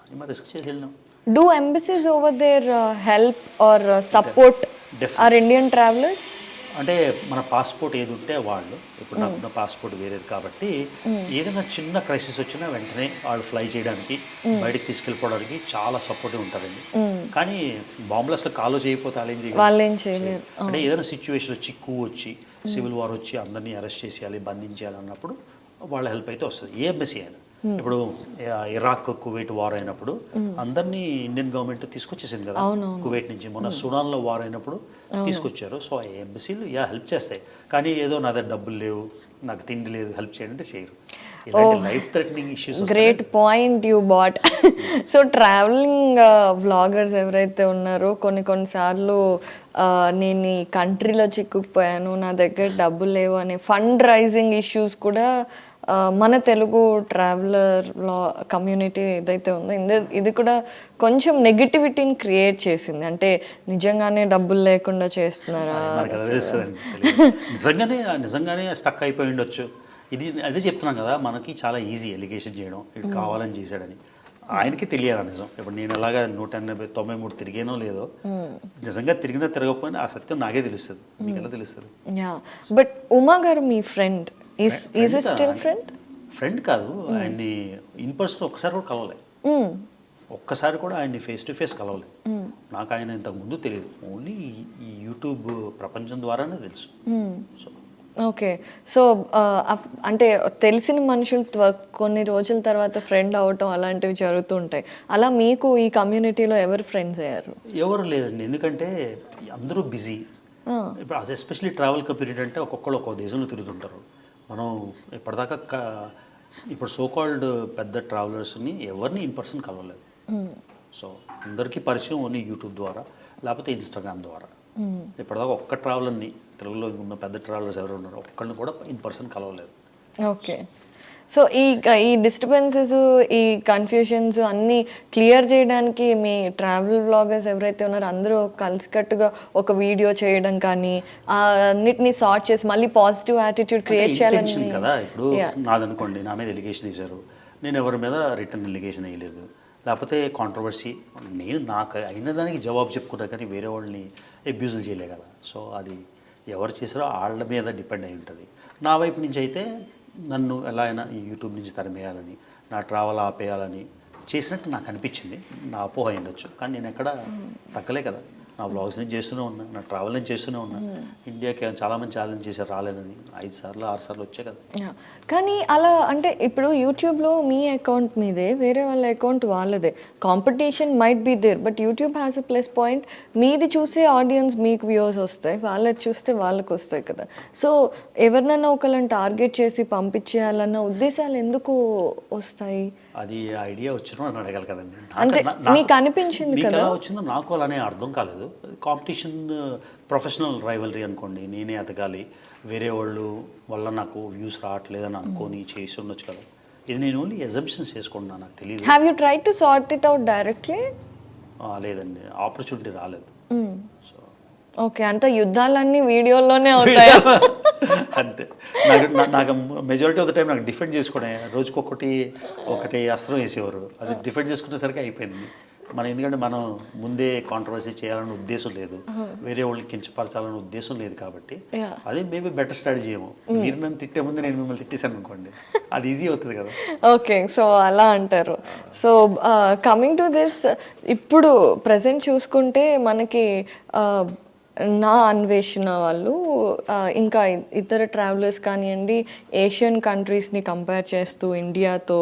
అని మరి రిస్క్ చేసి వెళ్ళినాం. Do embassies over there help or support our Indian travelers? అంటే మన పాస్పోర్ట్ ఏది ఉంటే వాళ్ళు, ఇప్పుడు నాకున్న పాస్పోర్ట్ వేరేది కాబట్టి ఏదైనా చిన్న క్రైసిస్ వచ్చినా వెంటనే వాళ్ళు ఫ్లై చేయడానికి, బయటకు తీసుకెళ్ళిపోవడానికి చాలా సపోర్టివ్ ఉంటారండి. కానీ బాంబులు అసలు కాలో చేయకపోతే వాళ్ళు ఏం చేయలేరు. అంటే ఏదైనా సిచ్యువేషన్ చిక్కు వచ్చి సివిల్ వార్ వచ్చి అందరినీ అరెస్ట్ చేసేయాలి, బంధించేయాలి అన్నప్పుడు వాళ్ళ హెల్ప్ అయితే వస్తుంది. ఏ ఎంబసీ అయినా. ఇప్పుడు ఇరాక్ కువైట్ వార్ అయినప్పుడు అందరినీ ఇండియన్ గవర్నమెంట్ తీసుకొచ్చేసింది కదా కువైట్ నుంచి. మొన్న సుడాన్లో వార్ అయినప్పుడు తీసుకొచ్చారు. సో ఆ ఎంబసీలు హెల్ప్ చేస్తాయి. కానీ ఏదో నా దగ్గర డబ్బులు లేవు, నాకు తిండి లేదు, హెల్ప్ చేయండి అంటే చేయరు. Life threatening issues. Great point you bought. So travelling vloggers ఎవరైతే ఉన్నారో కొన్నిసార్లు నేను ఈ కంట్రీలో చిక్కుకుపోయాను, నా దగ్గర డబ్బులు లేవు అనే ఫండ్ రైజింగ్ ఇష్యూస్ కూడా మన తెలుగు ట్రావెలర్ కమ్యూనిటీ ఏదైతే ఉందో ఇది కూడా కొంచెం నెగిటివిటీని క్రియేట్ చేసింది. అంటే నిజంగానే డబ్బులు లేకుండా చేస్తున్నారా? నిజంగానే స్టక్ అయిపోయి ఉండొచ్చు. ఇది అదే చెప్తున్నాను కదా, మనకి చాలా ఈజీ ఎలిగేషన్ చేయడం, ఇటు కావాలని చేశాడని. ఆయనకి తెలియాలి నిజం. ఇప్పుడు నేను ఎలాగా 193 తిరిగానో లేదో, నిజంగా తిరిగినా తిరగకపోయినా ఆ సత్యం నాకే తెలుస్తుంది. మీకు ఎలా తెలుస్తుంది? బట్ ఉమా గారు మీ friend, is it still friend? Friend కాదు, ఆయన్ని ఇన్ పర్సన్ ఒక్కసారి కూడా కలవలే. ఒక్కసారి కూడా ఆయన్ని ఫేస్ టు ఫేస్ కలవలే. నాకు ఆయన ఇంతకు ముందు తెలియదు, ఓన్లీ ఈ యూట్యూబ్ ప్రపంచం ద్వారానే తెలుసు. So okay. సో అంటే తెలిసిన మనుషులు కొన్ని రోజుల తర్వాత ఫ్రెండ్ అవటం అలాంటివి జరుగుతూ ఉంటాయి. అలా మీకు ఈ కమ్యూనిటీలో ఎవరు ఫ్రెండ్స్ అయ్యారు? ఎవరు లేరండి, ఎందుకంటే అందరూ బిజీ. ఇప్పుడు ఎస్పెషల్లీ ట్రావెల్ కమ్యూనిటీ అంటే ఒక్కొక్కరు ఒక్కో దేశంలో తిరుగుతుంటారు. మనం ఇప్పటిదాకా ఇప్పుడు సోకాల్డ్ పెద్ద ట్రావెలర్స్ని ఎవరిని ఇన్ పర్సన్ కలవలేదు. సో అందరికీ పరిచయం ఓన్లీ యూట్యూబ్ ద్వారా, లేకపోతే ఇన్స్టాగ్రామ్ ద్వారా. ఇప్పటిదాకా ఒక్క ట్రావెలర్ని, తెలుగులో ఉన్న పెద్ద ట్రావెలర్స్ ఎవరు ఉన్నారో ఒక్కరిని కూడా ఇన్ పర్సన్ కలవలేదు. ఓకే. సో ఈ డిస్టర్బెన్సెస్, ఈ కన్ఫ్యూషన్స్ అన్నీ క్లియర్ చేయడానికి మీ ట్రావెల్ వ్లాగర్స్ ఎవరైతే ఉన్నారో అందరూ కలిసికట్టుగా ఒక వీడియో చేయడం కానీ, అన్నిటినీ సార్ట్ చేసి మళ్ళీ పాజిటివ్ యాటిట్యూడ్ క్రియేట్ చేయాలని కదా. ఇప్పుడు నాదనుకోండి, నా మీద ఎలిగేషన్ వేశారు, నేను ఎవరి మీద రిటర్న్ ఎలిగేషన్ వేయలేదు, లేకపోతే కాంట్రవర్సీ, నేను నాకు అయిన దానికి జవాబు చెప్పుకున్నా, కానీ వేరే వాళ్ళని అబ్యూజులు చేయలే కదా. సో అది ఎవరు చేసారో వాళ్ళ మీద డిపెండ్ అయి ఉంటుంది. నా వైపు నుంచి అయితే నన్ను ఎలా అయినా ఈ యూట్యూబ్ నుంచి తరిమేయాలని, నా ట్రావెల్ ఆపేయాలని చేసినట్టు నాకు అనిపించింది. నా అపోహ ఉండొచ్చు, కానీ నేను ఎక్కడ తగ్గలే కదా. నా వ్లాగ్స్ నేను చేస్తూనే ఉన్నా, నా ట్రావెల్ నేను చేస్తూనే ఉన్నా. ఇండియాకి చాలామంది ఛాలెంజ్ చేశారు, రాలేదని 5 సార్లు 6 సార్లు వచ్చాయి కదా. కానీ అలా అంటే ఇప్పుడు యూట్యూబ్లో మీ అకౌంట్ మీదే, వేరే వాళ్ళ అకౌంట్ వాళ్ళదే. Competition might be there, but YouTube has a plus point. మీది చూసే ఆడియన్స్ మీకు వ్యూస్ వస్తాయి, వాళ్ళది చూస్తే వాళ్ళకి వస్తాయి కదా. సో ఎవరినైనా ఒకళ్ళని టార్గెట్ చేసి పంపించేయాలన్న ఉద్దేశాలు ఎందుకు వస్తాయి? అది ఐడియా వచ్చినా నన్ను అడగాలి కదండి. అంటే మీకు అనిపించింది కదా, ఎలా వచ్చిందో నాకు అలానే అర్థం కాలేదు. కాంపిటీషన్ ప్రొఫెషనల్ రైవలరీ అనుకోండి, నేనే ఎదగాలి, వేరే వాళ్ళు వల్ల నాకు వ్యూస్ రావట్లేదని అనుకొని చేసి ఉండొచ్చు కదా. ఇది నేను ఓన్లీ అజంప్షన్స్ చేసుకుంటున్నాను, నాకు తెలియదు. Have you try to sort it out directly? లేదండి, ఆపర్చునిటీ రాలేదు. సో ఓకే, అంటే యుద్ధాలన్నీ వీడియోలోనే అవుతాయి అంతే. నాకు మెజారిటీ ఆఫ్ ద టైం నాకు డిఫెండ్ చేసుకోవడం, ఒకటి అస్త్రం వేసేవారు, అది డిఫెండ్ చేసుకునేసరికి అయిపోయింది. ఎందుకంటే మనం ముందే కాంట్రవర్సీ చేయాలనే ఉద్దేశం లేదు, వేరే వాళ్ళని కించపరచాలనే ఉద్దేశం లేదు, కాబట్టి అదే మేబీ బెటర్ స్ట్రాటజీ ఏమో. మీరు నన్ను తిట్టే ముందు నేను మిమ్మల్ని తిట్టేశాను అనుకోండి, అది ఈజీ అవుతుంది కదా. ఓకే, సో అలా అంటారు. సో కమింగ్ టు దిస్, ఇప్పుడు ప్రజెంట్ చూసుకుంటే మనకి నా అన్వేషణ వాళ్ళు ఇంకా ఇతర ట్రావెలర్స్ కానివ్వండి, ఏషియన్ కంట్రీస్ని కంపేర్ చేస్తూ ఇండియాతో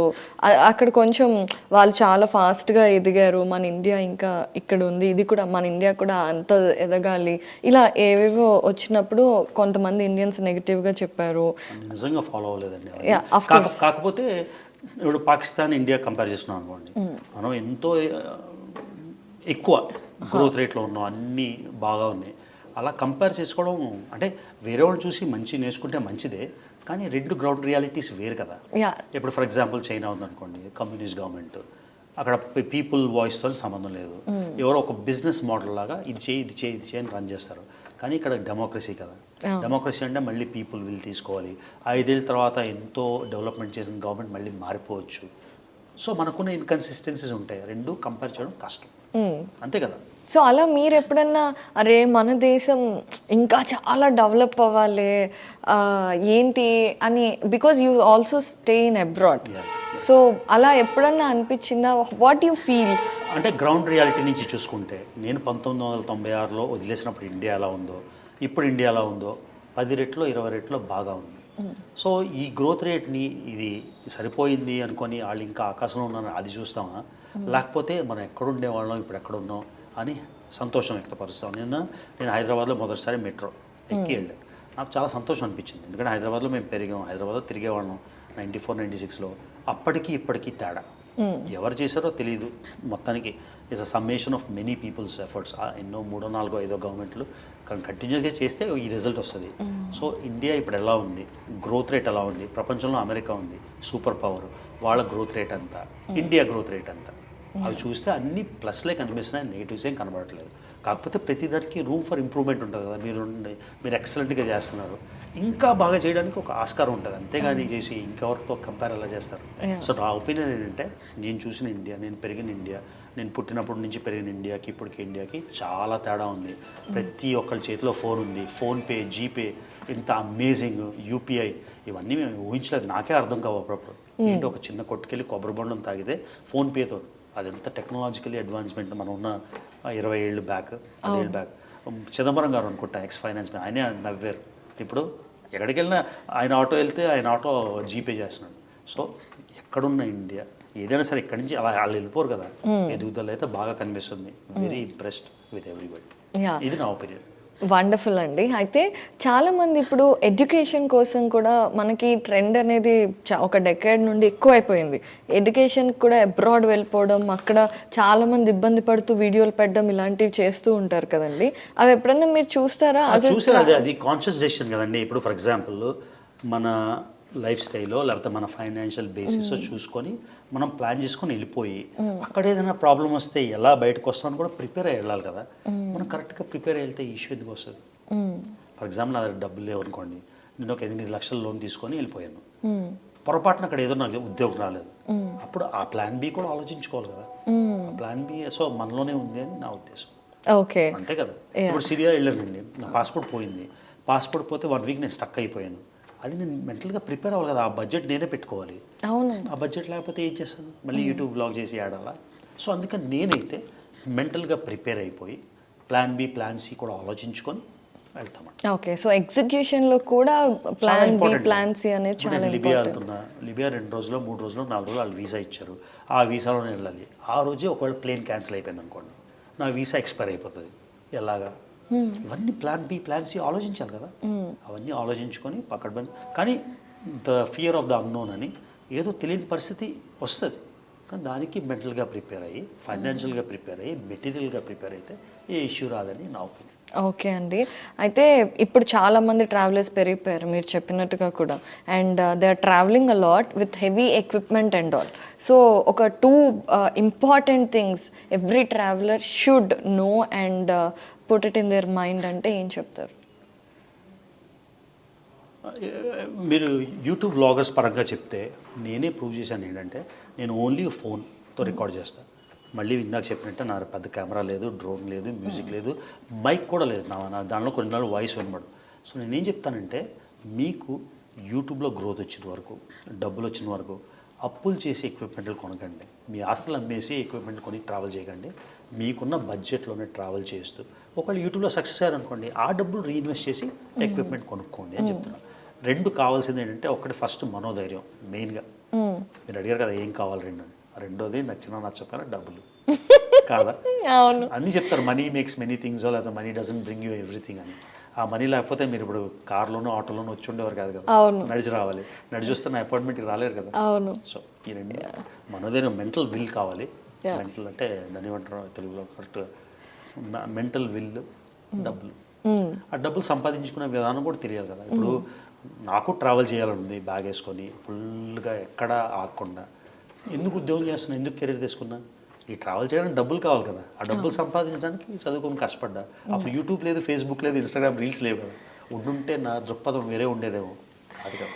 అక్కడ కొంచెం వాళ్ళు చాలా ఫాస్ట్గా ఎదిగారు, మన ఇండియా ఇంకా ఇక్కడ ఉంది, ఇది కూడా మన ఇండియా కూడా అంత ఎదగాలి, ఇలా ఏవేవో వచ్చినప్పుడు కొంతమంది ఇండియన్స్ నెగిటివ్గా చెప్పారు. నిజంగా ఫాలో అవ్వలేదండి. కాకపోతే ఇప్పుడు పాకిస్తాన్ ఇండియా కంపేర్ చేస్తున్నాం అనుకోండి, మనం ఎంతో ఎక్కువ గ్రోత్ రేట్లో ఉన్నాం, అన్నీ బాగా ఉన్నాయి. అలా కంపేర్ చేసుకోవడం అంటే వేరే వాళ్ళు చూసి మంచి నేర్చుకుంటే మంచిదే, కానీ 2 గ్రౌండ్ రియాలిటీస్ వేరు కదా. ఇప్పుడు ఫర్ ఎగ్జాంపుల్ చైనా ఉందనుకోండి, కమ్యూనిస్ట్ గవర్నమెంట్, అక్కడ పీపుల్ వాయిస్తో సంబంధం లేదు, ఎవరో ఒక బిజినెస్ మోడల్ లాగా ఇది చేయి అని రన్ చేస్తారు. కానీ ఇక్కడ డెమోక్రసీ కదా. డెమోక్రసీ అంటే మళ్ళీ పీపుల్ వీళ్ళు తీసుకోవాలి, 5 ఏళ్ళ తర్వాత ఎంతో డెవలప్మెంట్ చేసిన గవర్నమెంట్ మళ్ళీ మారిపోవచ్చు. సో మనకున్న ఇన్కన్సిస్టెన్సీస్ ఉంటాయి, రెండు కంపేర్ చేయడం కష్టం, అంతే కదా. సో అలా మీరు ఎప్పుడన్నా అరే మన దేశం ఇంకా చాలా డెవలప్ అవ్వాలి ఏంటి అని, because you also stay in abroad, so అలా ఎప్పుడన్నా అనిపించిందా? What you feel? అంటే గ్రౌండ్ రియాలిటీ నుంచి చూసుకుంటే నేను 1996లో వదిలేసినప్పుడు ఇండియా ఎలా ఉందో ఇప్పుడు ఇండియా ఎలా ఉందో 10 రెట్లో 20 రెట్లో బాగా ఉంది. సో ఈ గ్రోత్ రేట్ని ఇది సరిపోయింది అనుకొని వాళ్ళు ఇంకా ఆకాశంలో ఉన్నారని అది చూస్తామా, లేకపోతే మనం ఎక్కడుండే వాళ్ళం ఇప్పుడు ఎక్కడున్నాం అని సంతోషం వ్యక్తపరుస్తాం. నేను హైదరాబాద్లో మొదటిసారి మెట్రో ఎక్కి వెళ్ళాను, నాకు చాలా సంతోషం అనిపించింది. ఎందుకంటే హైదరాబాద్లో మేము పెరిగాం, హైదరాబాద్లో తిరిగేవాళ్ళం 94, 96లో. అప్పటికి ఇప్పటికీ తేడా ఎవరు చేశారో తెలియదు. మొత్తానికి it's a summation of many people's efforts. ఎన్నో 3, 4, 5 గవర్నమెంట్లు కంటిన్యూస్గా చేస్తే ఈ రిజల్ట్ వస్తుంది. సో ఇండియా ఇప్పుడు ఎలా ఉంది, గ్రోత్ రేట్ ఎలా ఉంది, ప్రపంచంలో అమెరికా ఉంది సూపర్ పవర్, వాళ్ళ గ్రోత్ రేట్ అంతా, ఇండియా గ్రోత్ రేట్ అంతా, అవి చూస్తే అన్ని ప్లస్లే కనిపిస్తున్నాయి, నెగిటివ్స్ ఏం కనబడట్లేదు. కాకపోతే ప్రతి దానికి రూమ్ ఫర్ ఇంప్రూవ్మెంట్ ఉంటుంది కదా. మీరు ఎక్సలెంట్గా చేస్తున్నారు, ఇంకా బాగా చేయడానికి ఒక ఆస్కారం ఉంటుంది, అంతేగాని చేసి ఇంకెవరితో కంపేర్ ఎలా చేస్తారు. సో నా ఒపీనియన్ ఏంటంటే నేను చూసిన ఇండియా, నేను పెరిగిన ఇండియా, నేను పుట్టినప్పటి నుంచి పెరిగిన ఇండియాకి ఇప్పటికి ఇండియాకి చాలా తేడా ఉంది. ప్రతి ఒక్కరి చేతిలో ఫోన్ ఉంది, ఫోన్పే, జీపే, ఇంత అమేజింగ్ యూపీఐ, ఇవన్నీ మేము ఊహించలేదు. నాకే అర్థం కావు అప్పుడప్పుడు. ఏంటి ఒక చిన్న కొట్టుకెళ్ళి కొబ్బరి బొండం తాగితే ఫోన్పేతో, అదంతా టెక్నాలజికలీ అడ్వాన్స్మెంట్. మనం ఉన్న 20 ఏళ్ళు బ్యాక్, 10 ఏళ్ళు బ్యాక్. చిదంబరం గారు అనుకుంటా ఎక్స్ ఫైనాన్స్ మ్యాన్, ఆయనే నవ్వారు. ఇప్పుడు ఎక్కడికి వెళ్ళినా ఆయన ఆటో వెళ్తే ఆయన ఆటో జీపే చేస్తున్నాడు. సో ఎక్కడున్న ఇండియా ఏదైనా సరే ఇక్కడి నుంచి అలా వాళ్ళు వెళ్ళిపోరు కదా, ఎదుగుదల అయితే బాగా కనిపిస్తుంది. Very impressed with everybody. ఇది నా ఒపీనియన్. వండర్ఫుల్ అండి. అయితే చాలామంది ఇప్పుడు ఎడ్యుకేషన్ కోసం కూడా మనకి ట్రెండ్ అనేది ఒక డెకేడ్ నుండి ఎక్కువైపోయింది. ఎడ్యుకేషన్ కూడా అబ్రాడ్ వెళ్ళిపోవడం, అక్కడ చాలామంది ఇబ్బంది పడుతూ వీడియోలు పెట్టడం ఇలాంటివి చేస్తూ ఉంటారు కదండి. అవి ఎప్పుడన్నా మీరు చూస్తారా? చూసారు, అది కాన్షియస్ డెసిషన్ కదండి. ఇప్పుడు ఫర్ ఎగ్జాంపుల్ మన లైఫ్ స్టైల్లో లేకపోతే మన ఫైనాన్షియల్ బేసిస్ చూసుకొని మనం ప్లాన్ చేసుకొని వెళ్ళిపోయి అక్కడ ఏదైనా ప్రాబ్లం వస్తే ఎలా బయటకు వస్తామని కూడా ప్రిపేర్ అయ్యి వెళ్ళాలి కదా. మనం కరెక్ట్గా ప్రిపేర్ వెళ్తే ఇష్యూ ఎందుకు వస్తుంది? ఫర్ ఎగ్జాంపుల్ నా దగ్గర డబ్బులు లేవనుకోండి, నేను ఒక 8 లక్షల లోన్ తీసుకొని వెళ్ళిపోయాను, పొరపాటున అక్కడ ఏదో నాకు ఉద్యోగం రాలేదు, అప్పుడు ఆ ప్లాన్ బి కూడా ఆలోచించుకోవాలి కదా. ప్లాన్ బి సో మనలోనే ఉంది అని నా ఉద్దేశం. ఓకే, అంతే కదా. ఇప్పుడు సిరియా వెళ్ళానండి, నా పాస్పోర్ట్ పోయింది, పాస్పోర్ట్ పోతే 1 వీక్ నేను స్టక్ అయిపోయాను. అది నేను మెంటల్గా ప్రిపేర్ అవ్వాలి కదా, ఆ బడ్జెట్ నేనే పెట్టుకోవాలి. అవును, ఆ బడ్జెట్ లేకపోతే ఏం చేస్తాను, మళ్ళీ యూట్యూబ్ బ్లాగ్ చేసి ఆడాలా. సో అందుకని నేనైతే మెంటల్గా ప్రిపేర్ అయిపోయి ప్లాన్ బి ప్లాన్ సి కూడా ఆలోచించుకొని వెళ్తామండి. ఓకే, సో ఎగ్జిక్యూషన్లో కూడా ప్లాన్ బి ప్లాన్ సి అనేది చాలా లిబియా వెళ్తున్నా, లిబియా 2 రోజులు 3 రోజులు 4 రోజులు వాళ్ళు వీసా ఇచ్చారు, ఆ వీసాలోనే వెళ్ళాలి. ఆ రోజే ఒకవేళ ప్లేన్ క్యాన్సిల్ అయిపోయింది అనుకోండి, నా వీసా ఎక్స్పైర్ అయిపోతుంది, ఎలాగా? ఇవన్నీ ప్లాన్ బి ప్లాన్ సి ఆలోచించాలి కదా. అవన్నీ ఆలోచించుకొని పక్కన బంది. కానీ the fear of the unknown అని ఏదో తెలియని పరిస్థితి వస్తుంది, కానీ దానికి మెంటల్గా ప్రిపేర్ అయ్యి, ఫైనాన్షియల్గా ప్రిపేర్ అయ్యి, మెటీరియల్గా ప్రిపేర్ అయితే ఏ ఇష్యూ రాదని నా ఒపీనియన్. ఓకే అండి. అయితే ఇప్పుడు చాలామంది ట్రావెలర్స్ పెరిగిపోయారు మీరు చెప్పినట్టుగా కూడా, and they are travelling a lot with heavy equipment and all. So ఒక 2 important things every traveller should know and put it in their mind అంటే ఏం చెప్తారు? మీరు యూట్యూబ్ వ్లాగర్స్ పరంగా చెప్తే నేనే ప్రూవ్ చేశాను ఏంటంటే, నేను ఓన్లీ ఫోన్తో రికార్డ్ చేస్తాను. మళ్ళీ ఇందాక చెప్పినట్టే నా పెద్ద కెమెరా లేదు, డ్రోన్ లేదు, మ్యూజిక్ లేదు, మైక్ కూడా లేదు. నా దానిలో కొన్ని నాలుగు వాయిస్ వినబడు. సో నేనేం చెప్తానంటే, మీకు యూట్యూబ్లో గ్రోత్ వచ్చిన వరకు, డబ్బులు వచ్చిన వరకు అప్పులు చేసి ఎక్విప్మెంట్లు కొనకండి. మీ ఆస్తులు అమ్మేసి ఎక్విప్మెంట్ కొని ట్రావెల్ చేయకండి. మీకున్న బడ్జెట్లోనే ట్రావెల్ చేస్తూ ఒకవేళ యూట్యూబ్లో సక్సెస్ అయ్యారనుకోండి, ఆ డబ్బులు రీఇన్వెస్ట్ చేసి ఎక్విప్మెంట్ కొనుక్కోండి అని చెప్తున్నాను. 2 కావాల్సింది ఏంటంటే, ఒకటి ఫస్ట్ మనోధైర్యం మెయిన్గా. మీరు అడిగారు కదా ఏం కావాలి 2 అని. రెండోది నచ్చినా నచ్చకపోయినా డబ్బులు కాదా. అన్నీ చెప్తారు మనీ మేక్స్ మెనీ థింగ్స్, లేదా money doesn't bring you everything అని. ఆ మనీ లేకపోతే మీరు ఇప్పుడు కార్లోనో ఆటోలోనో వచ్చి ఉండేవారు కాదు కదా, నడిచి రావాలి. నడిచి వస్తే నా అపాయింట్మెంట్కి రాలేరు కదా. సో ఈ 2 మనోధైర్యం, మెంటల్ విల్ కావాలి. మెంటల్ అంటే దాన్ని ఏమంటారు తెలుగులో కరెక్ట్, మెంటల్ విల్, డబ్బులు. ఆ డబ్బులు సంపాదించుకునే విధానం కూడా తెలియాలి కదా. ఇప్పుడు నాకు ట్రావెల్ చేయాలని ఉంది, బ్యాగ్ వేసుకొని ఫుల్గా ఎక్కడ ఆగకుండా. ఎందుకు ఉద్యోగం చేస్తున్నా, ఎందుకు కెరీర్ తీసుకున్నా? ఈ ట్రావెల్ చేయడానికి డబ్బులు కావాలి కదా. ఆ డబ్బులు సంపాదించడానికి చదువుకొని కష్టపడ్డా. అప్పుడు యూట్యూబ్ లేదు, ఫేస్బుక్ లేదు, ఇన్స్టాగ్రామ్ రీల్స్ లేవు కదా. ఉండుంటే నా దృక్పథం వేరే ఉండేదేమో. కాదు కదా.